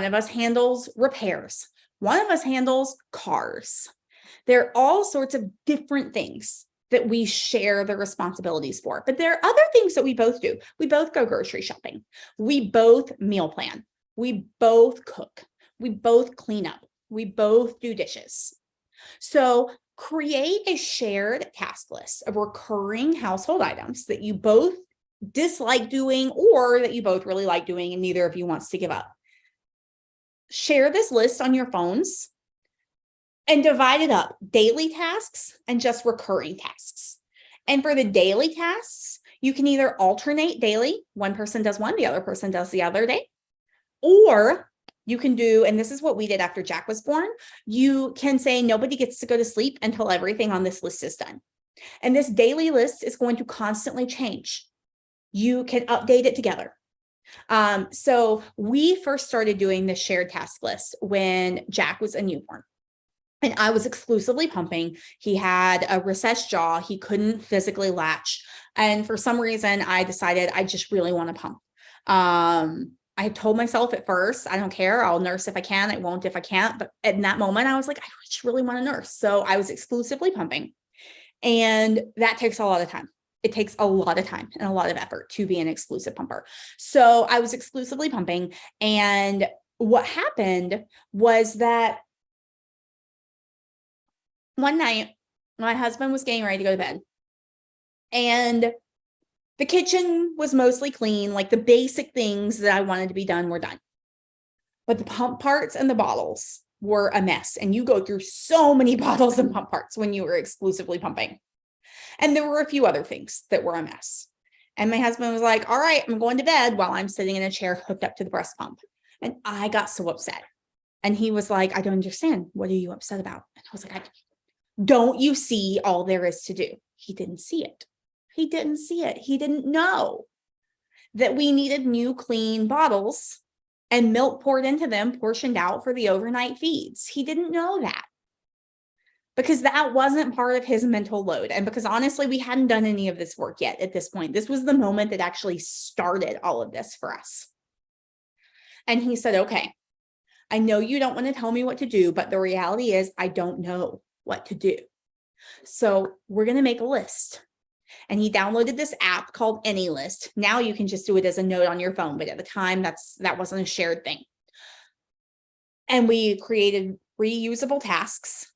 S1: of us handles repairs. One of us handles cars. There are all sorts of different things that we share the responsibilities for. But there are other things that we both do. We both go grocery shopping. We both meal plan. We both cook. We both clean up. We both do dishes. So create a shared task list of recurring household items that you both dislike doing or that you both really like doing and neither of you wants to give up. Share this list on your phones and divide it up, daily tasks and just recurring tasks. And for the daily tasks, you can either alternate daily. One person does one, the other person does the other day. Or you can do, and this is what we did after Jack was born, you can say nobody gets to go to sleep until everything on this list is done. And this daily list is going to constantly change. You can update it together. So we first started doing this shared task list when Jack was a newborn. And I was exclusively pumping. He had a recessed jaw. He couldn't physically latch. And for some reason, I decided I just really want to pump. I told myself at first, I don't care. I'll nurse if I can. I won't if I can't. But in that moment, I was like, I just really want to nurse. So I was exclusively pumping. And that takes a lot of time. It takes a lot of time and a lot of effort to be an exclusive pumper. So I was exclusively pumping. And what happened was that one night, my husband was getting ready to go to bed, and the kitchen was mostly clean, like the basic things that I wanted to be done were done. But the pump parts and the bottles were a mess. And you go through so many bottles and pump parts when you were exclusively pumping. And there were a few other things that were a mess. And my husband was like, all right, I'm going to bed, while I'm sitting in a chair hooked up to the breast pump. And I got so upset. And he was like, I don't understand. What are you upset about? And I was like, don't you see all there is to do? He didn't see it. He didn't see it. He didn't know that we needed new clean bottles and milk poured into them, portioned out for the overnight feeds. He didn't know that, because that wasn't part of his mental load. And because honestly, we hadn't done any of this work yet at this point. This was the moment that actually started all of this for us. And he said, okay, I know you don't want to tell me what to do, but the reality is I don't know what to do. So we're going to make a list. And he downloaded this app called AnyList. Now you can just do it as a note on your phone, but at the time that wasn't a shared thing. And we created reusable tasks.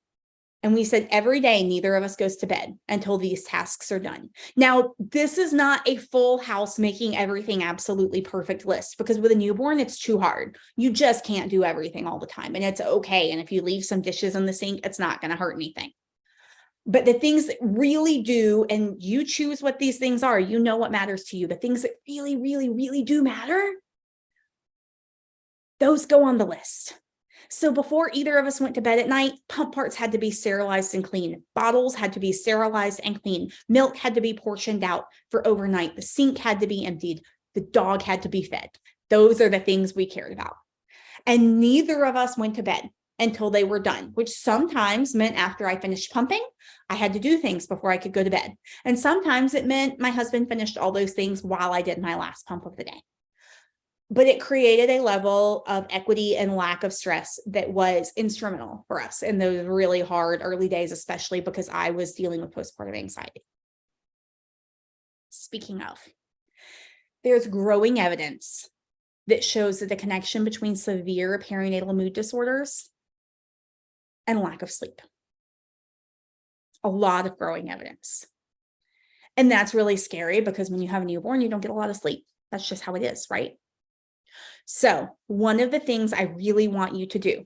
S1: And we said every day, neither of us goes to bed until these tasks are done. Now, this is not a full house making everything absolutely perfect list, because with a newborn, it's too hard. You just can't do everything all the time, and it's okay. And if you leave some dishes in the sink, it's not going to hurt anything. But the things that really do, and you choose what these things are, you know what matters to you. The things that really, really, really do matter, those go on the list. So before either of us went to bed at night, pump parts had to be sterilized and clean. Bottles had to be sterilized and clean. Milk had to be portioned out for overnight. The sink had to be emptied. The dog had to be fed. Those are the things we cared about. And neither of us went to bed until they were done, which sometimes meant after I finished pumping, I had to do things before I could go to bed. And sometimes it meant my husband finished all those things while I did my last pump of the day. But it created a level of equity and lack of stress that was instrumental for us in those really hard early days, especially because I was dealing with postpartum anxiety. Speaking of, there's growing evidence that shows that the connection between severe perinatal mood disorders and lack of sleep. A lot of growing evidence. And that's really scary, because when you have a newborn, you don't get a lot of sleep. That's just how it is, right? So one of the things I really want you to do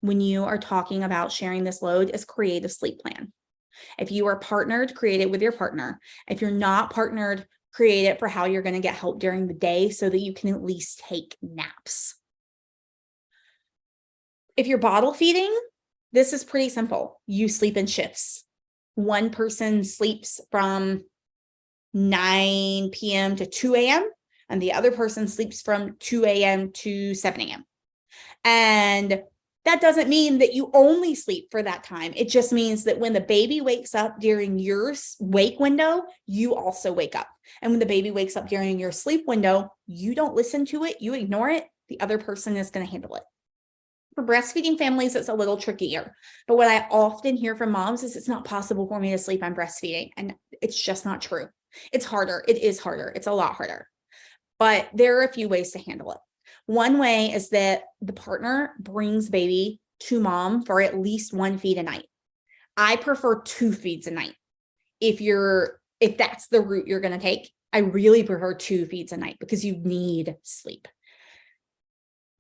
S1: when you are talking about sharing this load is create a sleep plan. If you are partnered, create it with your partner. If you're not partnered, create it for how you're going to get help during the day so that you can at least take naps. If you're bottle feeding, this is pretty simple. You sleep in shifts. One person sleeps from 9 p.m. to 2 a.m. and the other person sleeps from 2 a.m. to 7 a.m. And that doesn't mean that you only sleep for that time. It just means that when the baby wakes up during your wake window, you also wake up. And when the baby wakes up during your sleep window, you don't listen to it, you ignore it, the other person is going to handle it. For breastfeeding families, it's a little trickier. But what I often hear from moms is it's not possible for me to sleep on breastfeeding. And it's just not true. It's harder. It is harder. It's a lot harder. But there are a few ways to handle it. One way is that the partner brings baby to mom for at least one feed a night. I prefer 2 feeds a night. If that's the route you're going to take, I really prefer 2 feeds a night, because you need sleep.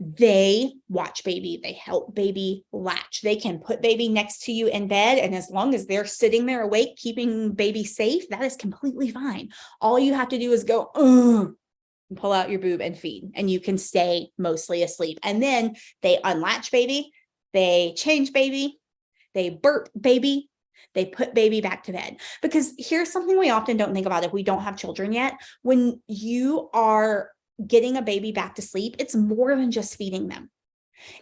S1: They watch baby, they help baby latch. They can put baby next to you in bed, and as long as they're sitting there awake, keeping baby safe, that is completely fine. All you have to do is go, and pull out your boob and feed, and you can stay mostly asleep. And then they unlatch baby, they change baby, they burp baby, they put baby back to bed. Because here's something we often don't think about if we don't have children yet. When you are getting a baby back to sleep, it's more than just feeding them.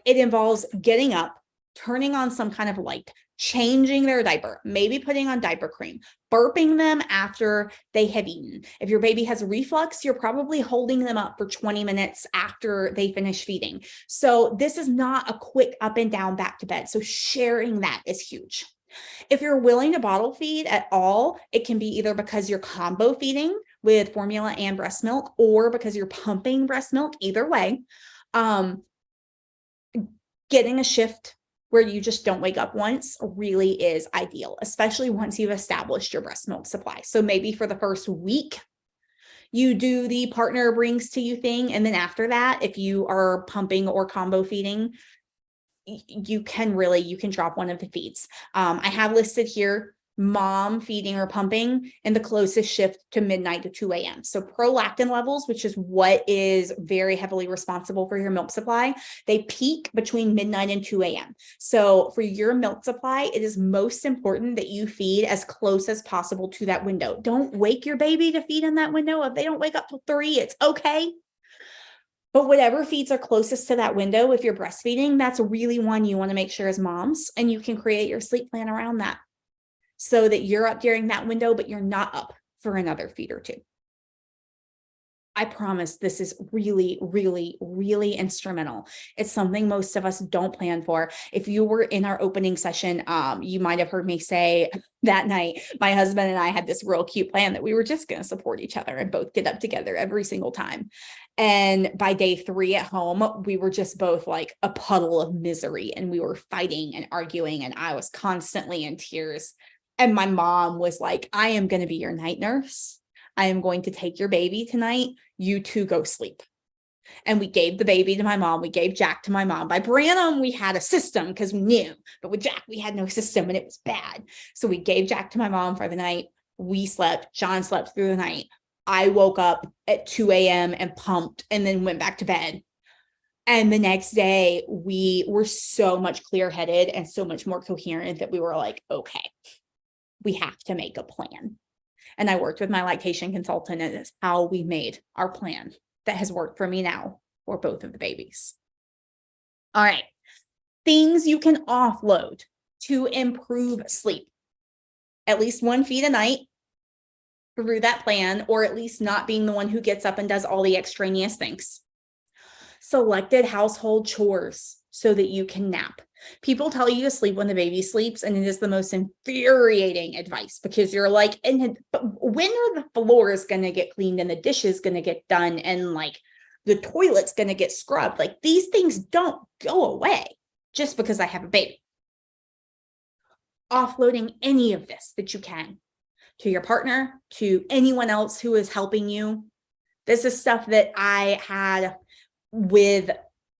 S1: It involves getting up, turning on some kind of light, changing their diaper, maybe putting on diaper cream, burping them after they have eaten. If your baby has reflux, you're probably holding them up for 20 minutes after they finish feeding. So this is not a quick up and down back to bed. So sharing that is huge. If you're willing to bottle feed at all, it can be either because you're combo feeding with formula and breast milk, or because you're pumping breast milk. Either way, getting a shift where you just don't wake up once really is ideal, especially once you've established your breast milk supply. So maybe for the first week, you do the partner brings to you thing. And then after that, if you are pumping or combo feeding, you can drop one of the feeds. I have listed here mom feeding or pumping in the closest shift to midnight to 2 a.m. So prolactin levels, which is what is very heavily responsible for your milk supply, they peak between midnight and 2 a.m. So for your milk supply, it is most important that you feed as close as possible to that window. Don't wake your baby to feed in that window. If they don't wake up till 3, it's okay. But whatever feeds are closest to that window, if you're breastfeeding, that's really one you want to make sure as moms, and you can create your sleep plan around that so that you're up during that window, but you're not up for another feed or two. I promise this is really, really, really instrumental. It's something most of us don't plan for. If you were in our opening session, you might have heard me say that night, my husband and I had this real cute plan that we were just going to support each other and both get up together every single time. And by day 3 at home, we were just both like a puddle of misery, and we were fighting and arguing, and I was constantly in tears. And my mom was like, I am going to be your night nurse. I am going to take your baby tonight. You two go sleep. And we gave the baby to my mom. We gave Jack to my mom. By Branham, we had a system because we knew, but with Jack, we had no system and it was bad. So we gave Jack to my mom for the night. We slept. John slept through the night. I woke up at 2 a.m. and pumped and then went back to bed. And the next day, we were so much clear-headed and so much more coherent that we were like, okay, we have to make a plan. And I worked with my lactation consultant, and it's how we made our plan that has worked for me now for both of the babies. All right. Things you can offload to improve sleep. At least 1 feed a night through that plan, or at least not being the one who gets up and does all the extraneous things. Selected household chores so that you can nap. People tell you to sleep when the baby sleeps, and it is the most infuriating advice because you're like, but when are the floors going to get cleaned and the dishes going to get done and like the toilet's going to get scrubbed? Like, these things don't go away just because I have a baby. Offloading any of this that you can to your partner, to anyone else who is helping you. This is stuff that I had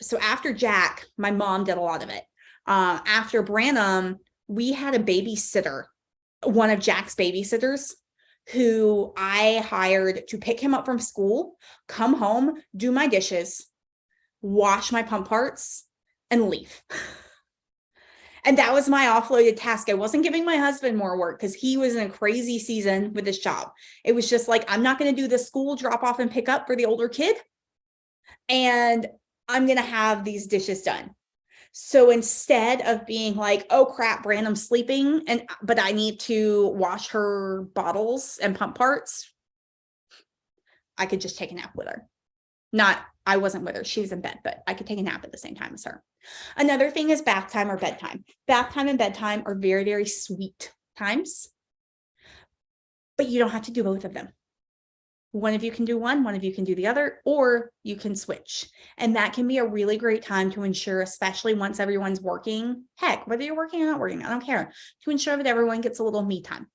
S1: so after Jack, my mom did a lot of it. After Branham, we had a babysitter, one of Jack's babysitters, who I hired to pick him up from school, come home, do my dishes, wash my pump parts, and leave. And that was my offloaded task. I wasn't giving my husband more work because he was in a crazy season with his job. It was just like, I'm not going to do the school drop off and pick up for the older kid, and I'm going to have these dishes done. So instead of being like, oh crap, Branham's sleeping, but I need to wash her bottles and pump parts, I could just take a nap with her. I wasn't with her. She was in bed, but I could take a nap at the same time as her. Another thing is bath time or bedtime. Bath time and bedtime are very, very sweet times, but you don't have to do both of them. One of you can do one of you can do the other, or you can switch. And that can be a really great time to ensure, especially once everyone's working, heck, whether you're working or not working, I don't care, to ensure that everyone gets a little me time.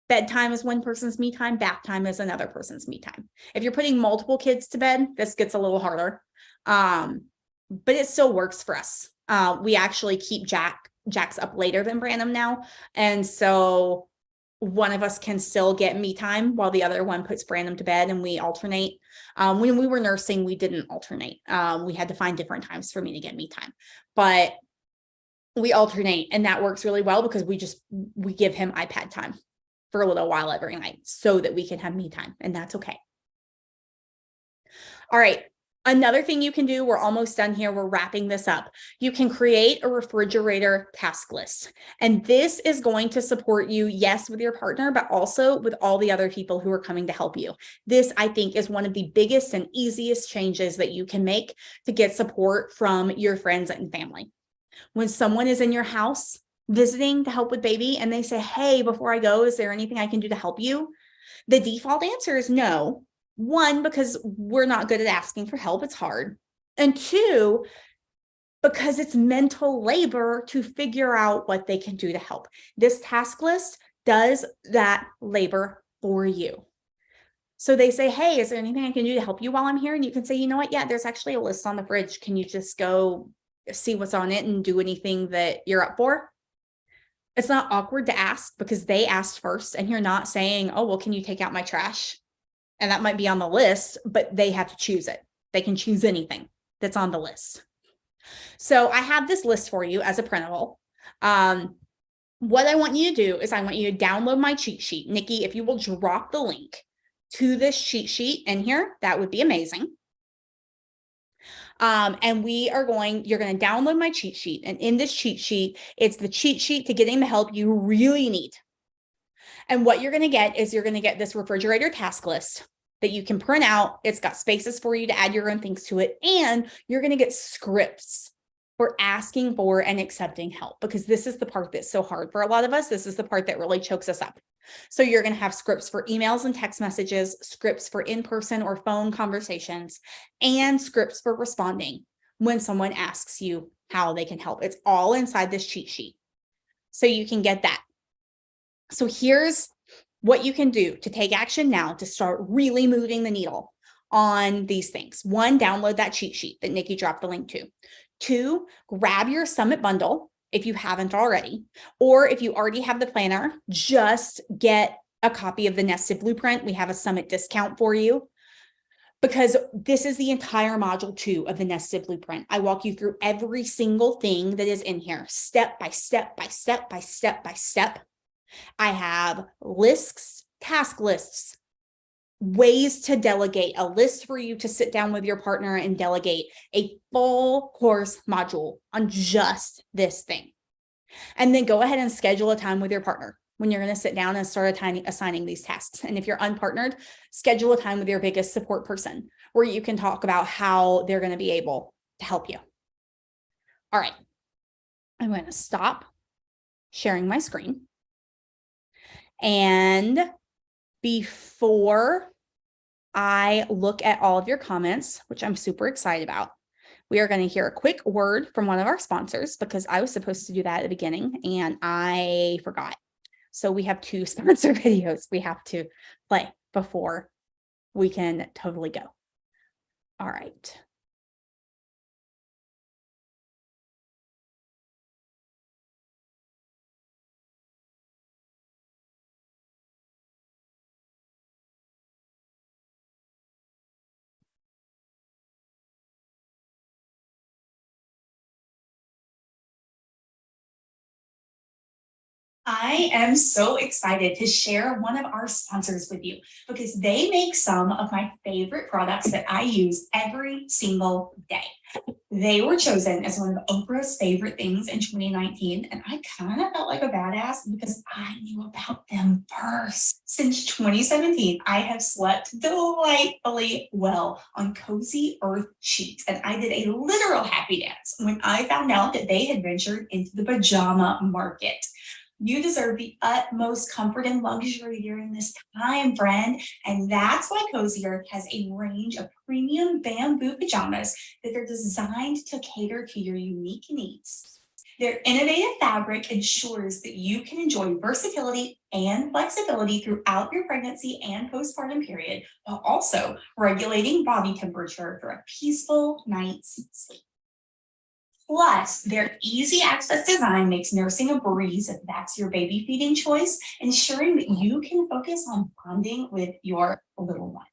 S1: Bedtime is one person's me time. Bath time is another person's me time. If you're putting multiple kids to bed, this gets a little harder. But it still works for us. We actually keep Jack's up later than Branham now. And so one of us can still get me time while the other one puts Branham to bed, and we alternate. When we were nursing, we didn't alternate. We had to find different times for me to get me time, but we alternate, and that works really well because we give him iPad time for a little while every night so that we can have me time, and that's okay. All right. Another thing you can do, we're almost done here. We're wrapping this up. You can create a refrigerator task list. And this is going to support you, yes, with your partner, but also with all the other people who are coming to help you. This, I think, is one of the biggest and easiest changes that you can make to get support from your friends and family. When someone is in your house visiting to help with baby and they say, hey, before I go, is there anything I can do to help you? The default answer is no. 1, because we're not good at asking for help. It's hard. And 2, because it's mental labor to figure out what they can do to help. This task list does that labor for you. So they say, hey, is there anything I can do to help you while I'm here? And you can say, you know what? Yeah, there's actually a list on the fridge. Can you just go see what's on it and do anything that you're up for? It's not awkward to ask because they asked first, and you're not saying, oh, well, can you take out my trash? And that might be on the list, but they have to choose it. They can choose anything that's on the list. So I have this list for you as a printable. What I want you to do is I want you to download my cheat sheet. Nikki, if you will drop the link to this cheat sheet in here, that would be amazing. And you're going to download my cheat sheet. And in this cheat sheet, it's the cheat sheet to getting the help you really need. And what you're going to get is you're going to get this refrigerator task list that you can print out. It's got spaces for you to add your own things to it. And you're going to get scripts for asking for and accepting help, because this is the part that's so hard for a lot of us. This is the part that really chokes us up. So you're going to have scripts for emails and text messages, scripts for in-person or phone conversations, and scripts for responding when someone asks you how they can help. It's all inside this cheat sheet. So you can get that. So here's what you can do to take action now to start really moving the needle on these things. 1, download that cheat sheet that Nikki dropped the link to. 2, grab your Summit bundle if you haven't already, or if you already have the planner, just get a copy of the Nested Blueprint. We have a Summit discount for you because this is the entire module 2 of the Nested Blueprint. I walk you through every single thing that is in here, step by step by step by step by step. I have lists, task lists, ways to delegate, a list for you to sit down with your partner and delegate a full course module on just this thing. And then go ahead and schedule a time with your partner when you're going to sit down and start assigning these tasks. And if you're unpartnered, schedule a time with your biggest support person where you can talk about how they're going to be able to help you. All right. I'm going to stop sharing my screen. And before I look at all of your comments, which I'm super excited about, we are going to hear a quick word from one of our sponsors because I was supposed to do that at the beginning and I forgot. So we have 2 sponsor videos we have to play before we can totally go. All right. I am so excited to share one of our sponsors with you because they make some of my favorite products that I use every single day. They were chosen as one of Oprah's favorite things in 2019, and I kind of felt like a badass because I knew about them first. Since 2017, I have slept delightfully well on Cozy Earth sheets, and I did a literal happy dance when I found out that they had ventured into the pajama market. You deserve the utmost comfort and luxury during this time, friend. And that's why Cozy Earth has a range of premium bamboo pajamas that are designed to cater to your unique needs. Their innovative fabric ensures that you can enjoy versatility and flexibility throughout your pregnancy and postpartum period, while also regulating body temperature for a peaceful night's sleep. Plus, their easy access design makes nursing a breeze if that's your baby feeding choice, ensuring that you can focus on bonding with your little one.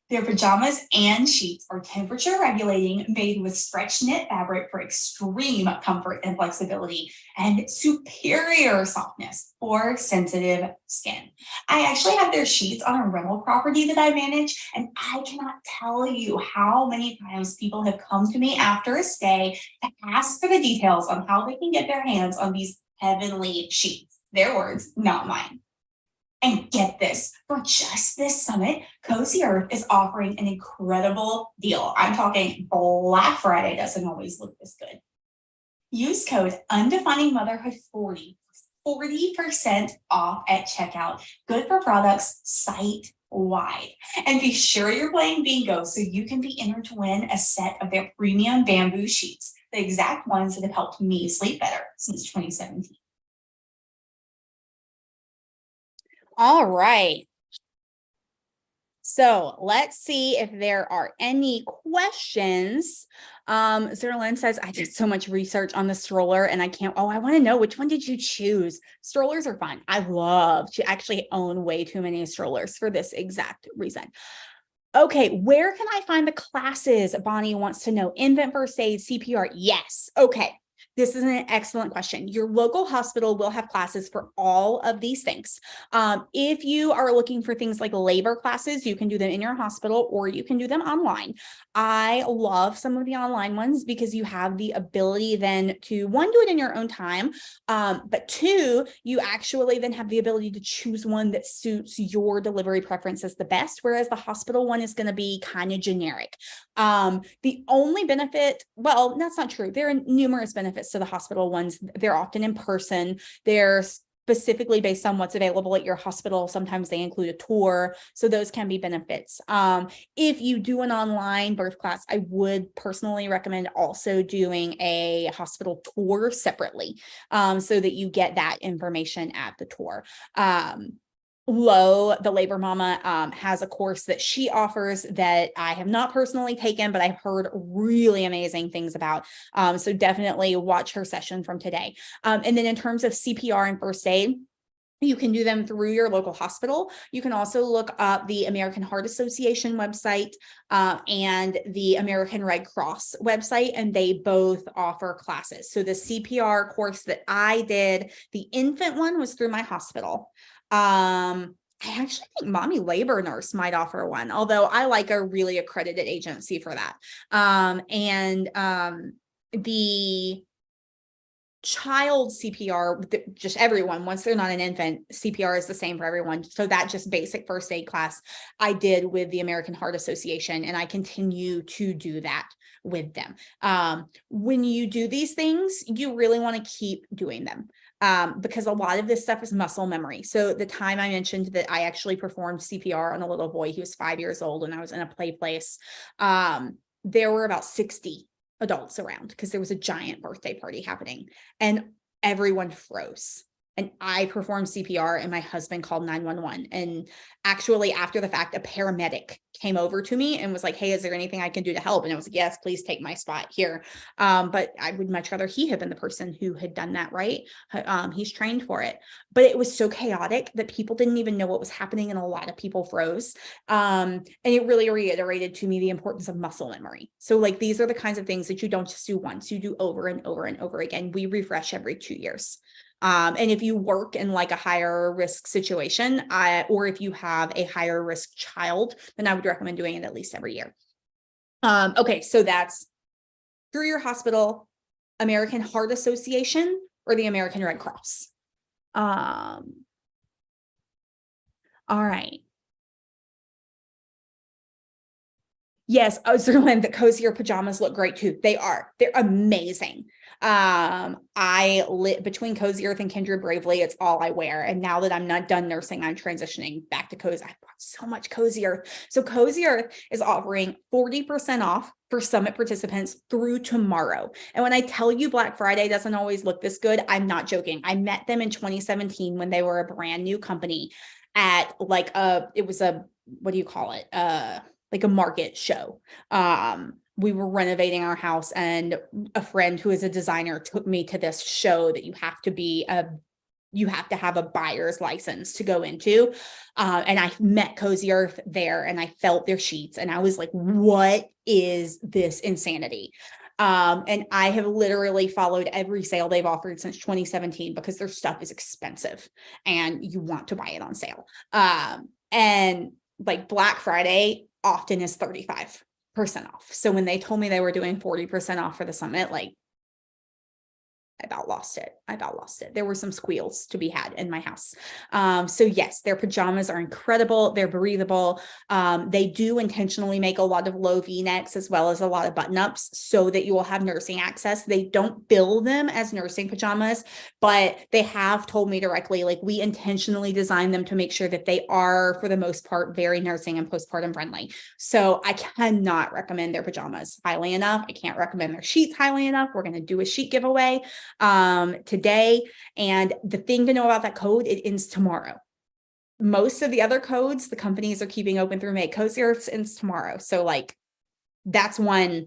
S1: Their pajamas and sheets are temperature regulating, made with stretch knit fabric for extreme comfort and flexibility, and superior softness for sensitive skin. I actually have their sheets on a rental property that I manage, and I cannot tell you how many times people have come to me after a stay to ask for the details on how they can get their hands on these heavenly sheets. Their words, not mine. And get this, for just this summit, Cozy Earth is offering an incredible deal. I'm talking Black Friday doesn't always look this good. Use code UndefiningMotherhood40 for 40% off at checkout. Good for products site-wide. And be sure you're playing bingo so you can be entered to win a set of their premium bamboo sheets, the exact ones that have helped me sleep better since 2017. All right. So let's see if there are any questions. Zerlyn says, I did so much research on the stroller and I can't, I want to know, which one did you choose? Strollers are fun. I love to actually own way too many strollers for this exact reason. Okay, where can I find the classes? Bonnie wants to know. Infant first aid, CPR. Yes. Okay. This is an excellent question. Your local hospital will have classes for all of these things. If you are looking for things like labor classes, you can do them in your hospital or you can do them online. I love some of the online ones because you have the ability then to, one, do it in your own time, but two, you actually then have the ability to choose one that suits your delivery preferences the best, whereas the hospital one is going to be kind of generic. The only benefit, well, that's not true. There are numerous benefits to the hospital ones. They're often in person. They're specifically based on what's available at your hospital. Sometimes they include a tour. So those can be benefits. If you do an online birth class, I would personally recommend also doing a hospital tour separately, so that you get that information at the tour. The Labor Mama, has a course that she offers that I have not personally taken, but I've heard really amazing things about. So definitely watch her session from today. And then in terms of CPR and first aid, you can do them through your local hospital. You can also look up the American Heart Association website and the American Red Cross website, and they both offer classes. So the CPR course that I did, the infant one, was through my hospital. I actually think Mommy Labor Nurse might offer one, although I like a really accredited agency for that. The child CPR, just everyone, once they're not an infant, CPR is the same for everyone. So that just basic first aid class I did with the American Heart Association, and I continue to do that with them. When you do these things, you really want to keep doing them. Because a lot of this stuff is muscle memory. So the time I mentioned that I actually performed CPR on a little boy, he was 5 years old, and I was in a play place. There were about 60 adults around because there was a giant birthday party happening and everyone froze. And I performed CPR and my husband called 911. And actually, after the fact, a paramedic came over to me and was like, hey, is there anything I can do to help? And I was like, yes, please take my spot here. But I would much rather he had been the person who had done that, right? He's trained for it. But it was so chaotic that people didn't even know what was happening, and a lot of people froze. And it really reiterated to me the importance of muscle memory. So like, these are the kinds of things that you don't just do once, you do over and over and over again. We refresh every 2 years. And if you work in like a higher risk situation, or if you have a higher risk child, then I would recommend doing it at least every year. Okay, so that's through your hospital, American Heart Association, or the American Red Cross. All right. Yes, Zerlyn, the cozier pajamas look great too. They're amazing. Between Cozy Earth and Kindred Bravely, it's all I wear. And now that I'm not done nursing, I'm transitioning back to Cozy. I bought so much Cozy Earth. So Cozy Earth is offering 40% off for summit participants through tomorrow. And when I tell you Black Friday doesn't always look this good, I'm not joking. I met them in 2017 when they were a brand new company at like it was a, what do you call it? Like a market show. We were renovating our house, and a friend who is a designer took me to this show that you have to have a buyer's license to go into. And I met Cozy Earth there, and I felt their sheets, and I was like, what is this insanity? And I have literally followed every sale they've offered since 2017 because their stuff is expensive and you want to buy it on sale. And like Black Friday often is 35% off. So when they told me they were doing 40% off for the summit, like, I about lost it. There were some squeals to be had in my house. So yes, their pajamas are incredible. They're breathable. They do intentionally make a lot of low V-necks as well as a lot of button-ups so that you will have nursing access. They don't bill them as nursing pajamas, but they have told me directly, like, we intentionally designed them to make sure that they are, for the most part, very nursing and postpartum friendly. So I cannot recommend their pajamas highly enough. I can't recommend their sheets highly enough. We're going to do a sheet giveaway today. And the thing to know about that code, it ends tomorrow. most of the other codes, the companies are keeping open through May. Cozier ends tomorrow. So like, that's one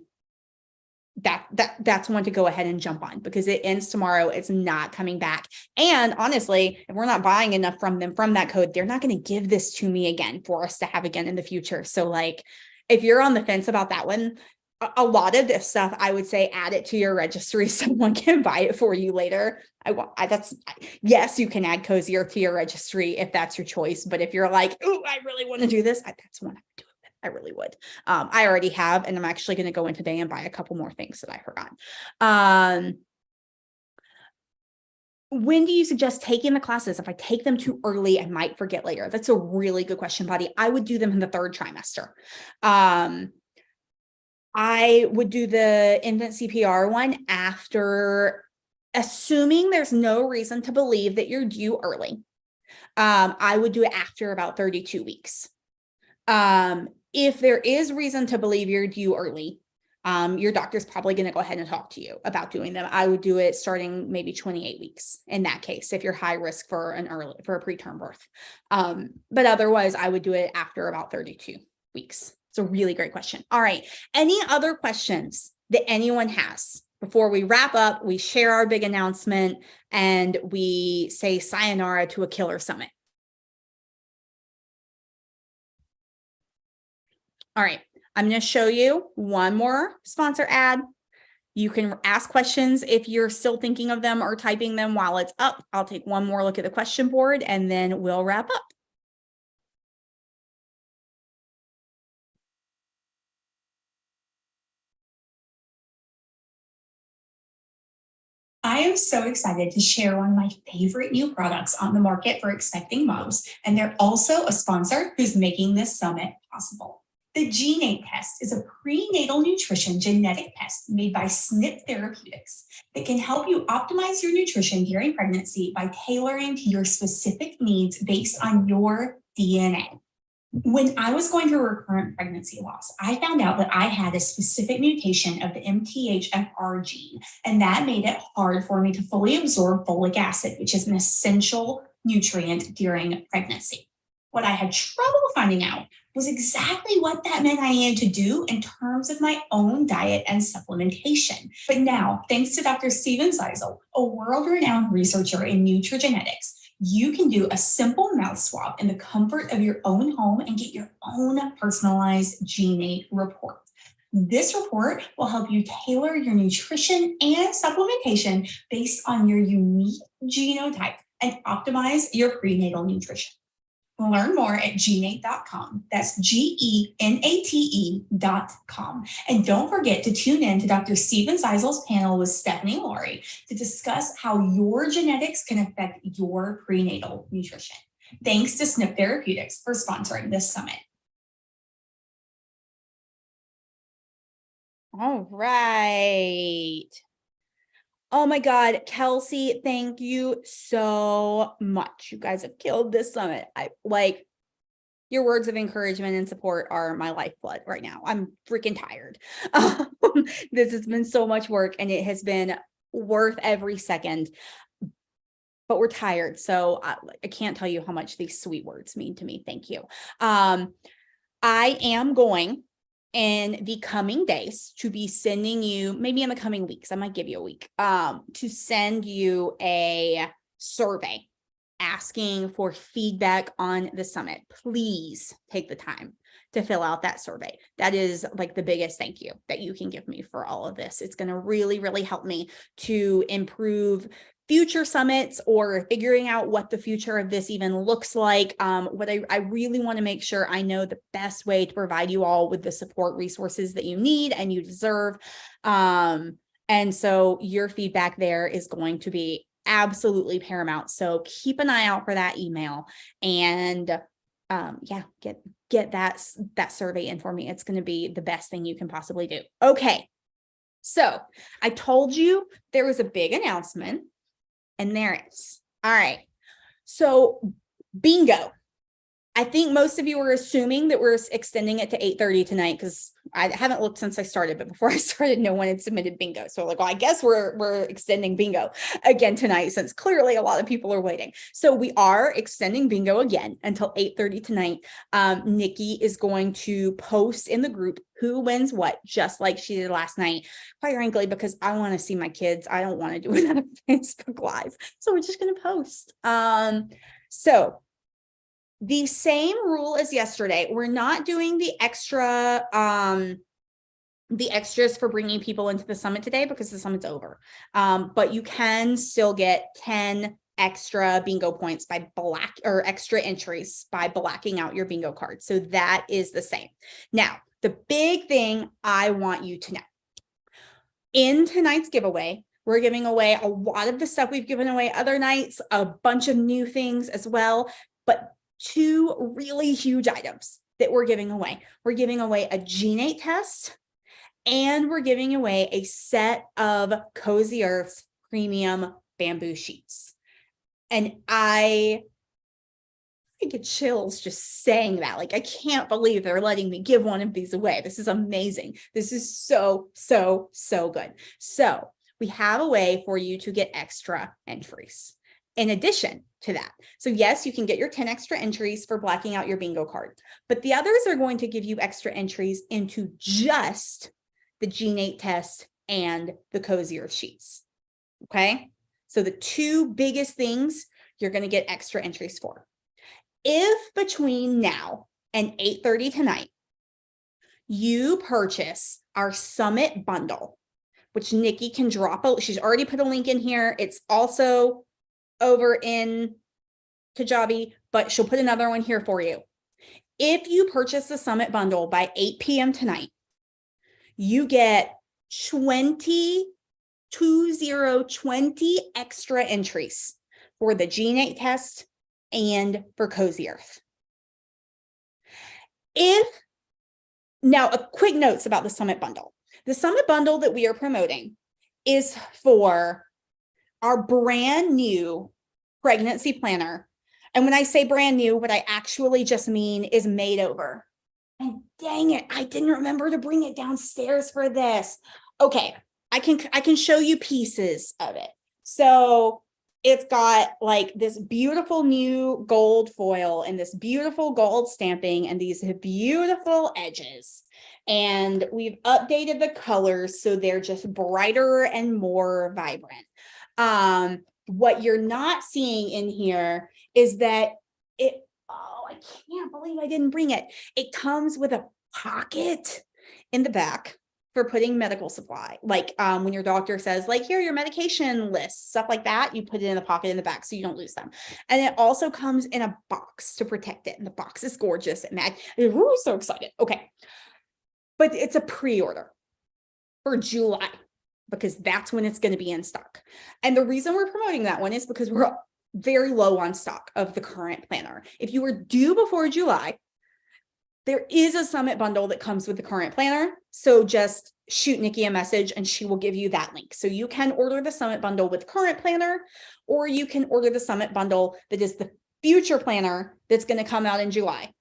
S1: that's one to go ahead and jump on, because it ends tomorrow. It's not coming back. And honestly, if we're not buying enough from them from that code, they're not going to give this to me again for us to have again in the future. So like, if you're on the fence about that one, a lot of this stuff, I would say add it to your registry. Someone can buy it for you later. Yes, you can add Cozier to your registry if that's your choice. But if you're like, oh, I really want to do this, that's one I would do. I really would. I already have, and I'm actually going to go in today and buy a couple more things that I forgot. When do you suggest taking the classes? If I take them too early, I might forget later. That's a really good question, buddy. I would do them in the third trimester. I would do the infant CPR one after, assuming there's no reason to believe that you're due early. I would do it after about 32 weeks. If there is reason to believe you're due early, your doctor's probably going to go ahead and talk to you about doing them. I would do it starting maybe 28 weeks in that case, if you're high risk for a preterm birth. But otherwise, I would do it after about 32 weeks. It's a really great question. All right. Any other questions that anyone has before we wrap up? We share our big announcement and we say sayonara to a killer summit. All right, I'm going to show you one more sponsor ad. You can ask questions if you're still thinking of them or typing them while it's up. I'll take one more look at the question board and then we'll wrap up.
S2: I am so excited to share one of my favorite new products on the market for expecting moms, and they're also a sponsor who's making this summit possible. The GeneAid test is a prenatal nutrition genetic test made by SNP Therapeutics that can help you optimize your nutrition during pregnancy by tailoring to your specific needs based on your DNA. When I was going through recurrent pregnancy loss, I found out that I had a specific mutation of the MTHFR gene, and that made it hard for me to fully absorb folic acid, which is an essential nutrient during pregnancy. What I had trouble finding out was exactly what that meant I needed to do in terms of my own diet and supplementation. But now, thanks to Dr. Steven Zeisel, a world-renowned researcher in nutrigenetics, you can do a simple mouth swab in the comfort of your own home and get your own personalized GeneAid report. This report will help you tailor your nutrition and supplementation based on your unique genotype and optimize your prenatal nutrition. Learn more at geneate.com. That's GENATE.com. And don't forget to tune in to Dr. Steven Zeisel's panel with Stephanie Laurie to discuss how your genetics can affect your prenatal nutrition. Thanks to SNP Therapeutics for sponsoring this summit.
S1: All right. Oh my God, Kelsey, thank you so much. You guys have killed this summit. Your words of encouragement and support are my lifeblood right now. I'm freaking tired. This has been so much work and it has been worth every second, but we're tired. So I can't tell you how much these sweet words mean to me. Thank you. I am going in the coming days to be sending you, maybe in the coming weeks, I might give you a week, to send you a survey asking for feedback on the summit. Please take the time to fill out that survey. That is like the biggest thank you that you can give me for all of this. It's going to really, really help me to improve future summits or figuring out what the future of this even looks like. What I really want to make sure I know the best way to provide you all with the support resources that you need and you deserve. And so your feedback there is going to be absolutely paramount. So keep an eye out for that email and get that survey in for me. It's going to be the best thing you can possibly do. Okay. So I told you there was a big announcement. And there it is. All right. So bingo. I think most of you are assuming that we're extending it to 8:30 tonight because I haven't looked since I started, but before I started, no one had submitted bingo. So like, well, I guess we're extending bingo again tonight, since clearly a lot of people are waiting. So we are extending bingo again until 8:30 tonight. Nikki is going to post in the group who wins what, just like she did last night, quite frankly, because I want to see my kids. I don't want to do it on Facebook Live. So we're just going to post. So the same rule as yesterday. We're not doing the extras for bringing people into the summit today because the summit's over. But you can still get 10 extra bingo points by extra entries by blacking out your bingo card. So that is the same. Now, the big thing I want you to know, in tonight's giveaway, we're giving away a lot of the stuff we've given away other nights, a bunch of new things as well, but 2 really huge items that we're giving away. We're giving away a G-Nate test, and we're giving away a set of Cozy Earth's premium bamboo sheets. And I get chills just saying that. Like, I can't believe they're letting me give one of these away. This is amazing. This is so good. So we have a way for you to get extra entries in addition to that. So yes, you can get your 10 extra entries for blacking out your bingo card, but the others are going to give you extra entries into just the G-Nate test and the Cozy Earth sheets. Okay. So the 2 biggest things you're going to get extra entries for. If between now and 8:30 tonight, you purchase our summit bundle, which Nikki can drop, she's already put a link in here. It's also over in Kajabi, but she'll put another one here for you. If you purchase the summit bundle by 8 p.m. tonight, you get 20 extra entries for the G-Nate test and for Cozy Earth. Now, a quick notes about the summit bundle. The summit bundle that we are promoting is for our brand new pregnancy planner. And when I say brand new, what I actually just mean is made over. And dang it, I didn't remember to bring it downstairs for this. Okay, I can show you pieces of it. So it's got like this beautiful new gold foil and this beautiful gold stamping and these beautiful edges. And we've updated the colors so they're just brighter and more vibrant. What you're not seeing in here is that I can't believe I didn't bring it. It comes with a pocket in the back for putting medical supply. Like when your doctor says, like, here are your medication lists, stuff like that, you put it in the pocket in the back so you don't lose them. And it also comes in a box to protect it. And the box is gorgeous. And I'm so excited. Okay. But it's a pre-order for July, because that's when it's going to be in stock. And the reason we're promoting that one is because we're very low on stock of the current planner. If you were due before July, there is a summit bundle that comes with the current planner. So just shoot Nikki a message and she will give you that link. So you can order the summit bundle with current planner, or you can order the summit bundle that is the future planner that's going to come out in July.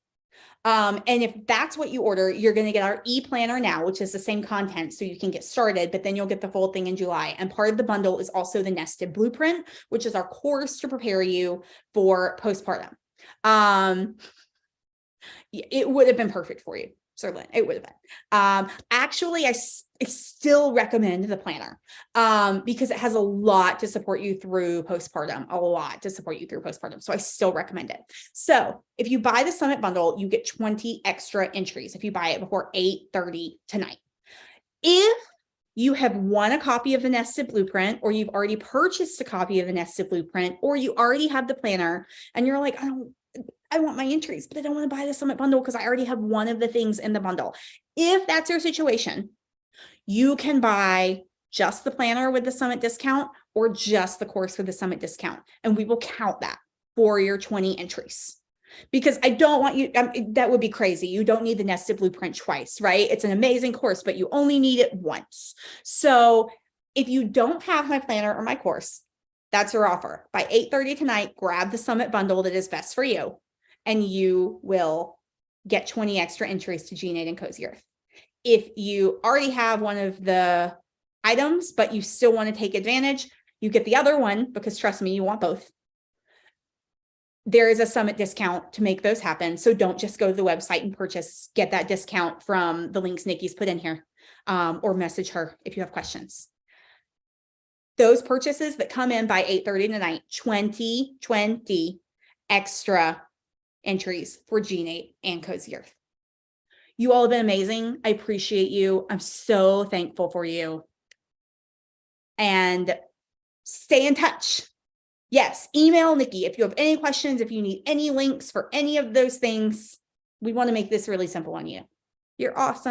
S1: And if that's what you order, you're going to get our e-planner now, which is the same content, so you can get started, but then you'll get the full thing in July. And part of the bundle is also the nested blueprint, which is our course to prepare you for postpartum. It would have been perfect for you. Certainly, it would have been. Actually, I still recommend the planner because it has a lot to support you through postpartum, So I still recommend it. So if you buy the summit bundle, you get 20 extra entries if you buy it before 8:30 tonight. If you have won a copy of the nested blueprint, or you've already purchased a copy of the nested blueprint, or you already have the planner and you're like, I want my entries, but I don't want to buy the summit bundle because I already have one of the things in the bundle. If that's your situation, you can buy just the planner with the summit discount or just the course with the summit discount. And we will count that for your 20 entries, because I don't want you, that would be crazy. You don't need the nested blueprint twice, right? It's an amazing course, but you only need it once. So if you don't have my planner or my course, that's your offer. By 8:30 tonight, grab the summit bundle that is best for you, and you will get 20 extra entries to G-Nate and Cozy Earth. If you already have one of the items, but you still want to take advantage, you get the other one because trust me, you want both. There is a summit discount to make those happen. So don't just go to the website and purchase, get that discount from the links Nikki's put in here, or message her if you have questions. Those purchases that come in by 8:30 tonight, 20 extra entries for G8 and Cozy Earth. You all have been amazing. I appreciate you. I'm so thankful for you. And stay in touch. Yes, email Nikki if you have any questions, if you need any links for any of those things. We want to make this really simple on you. You're awesome.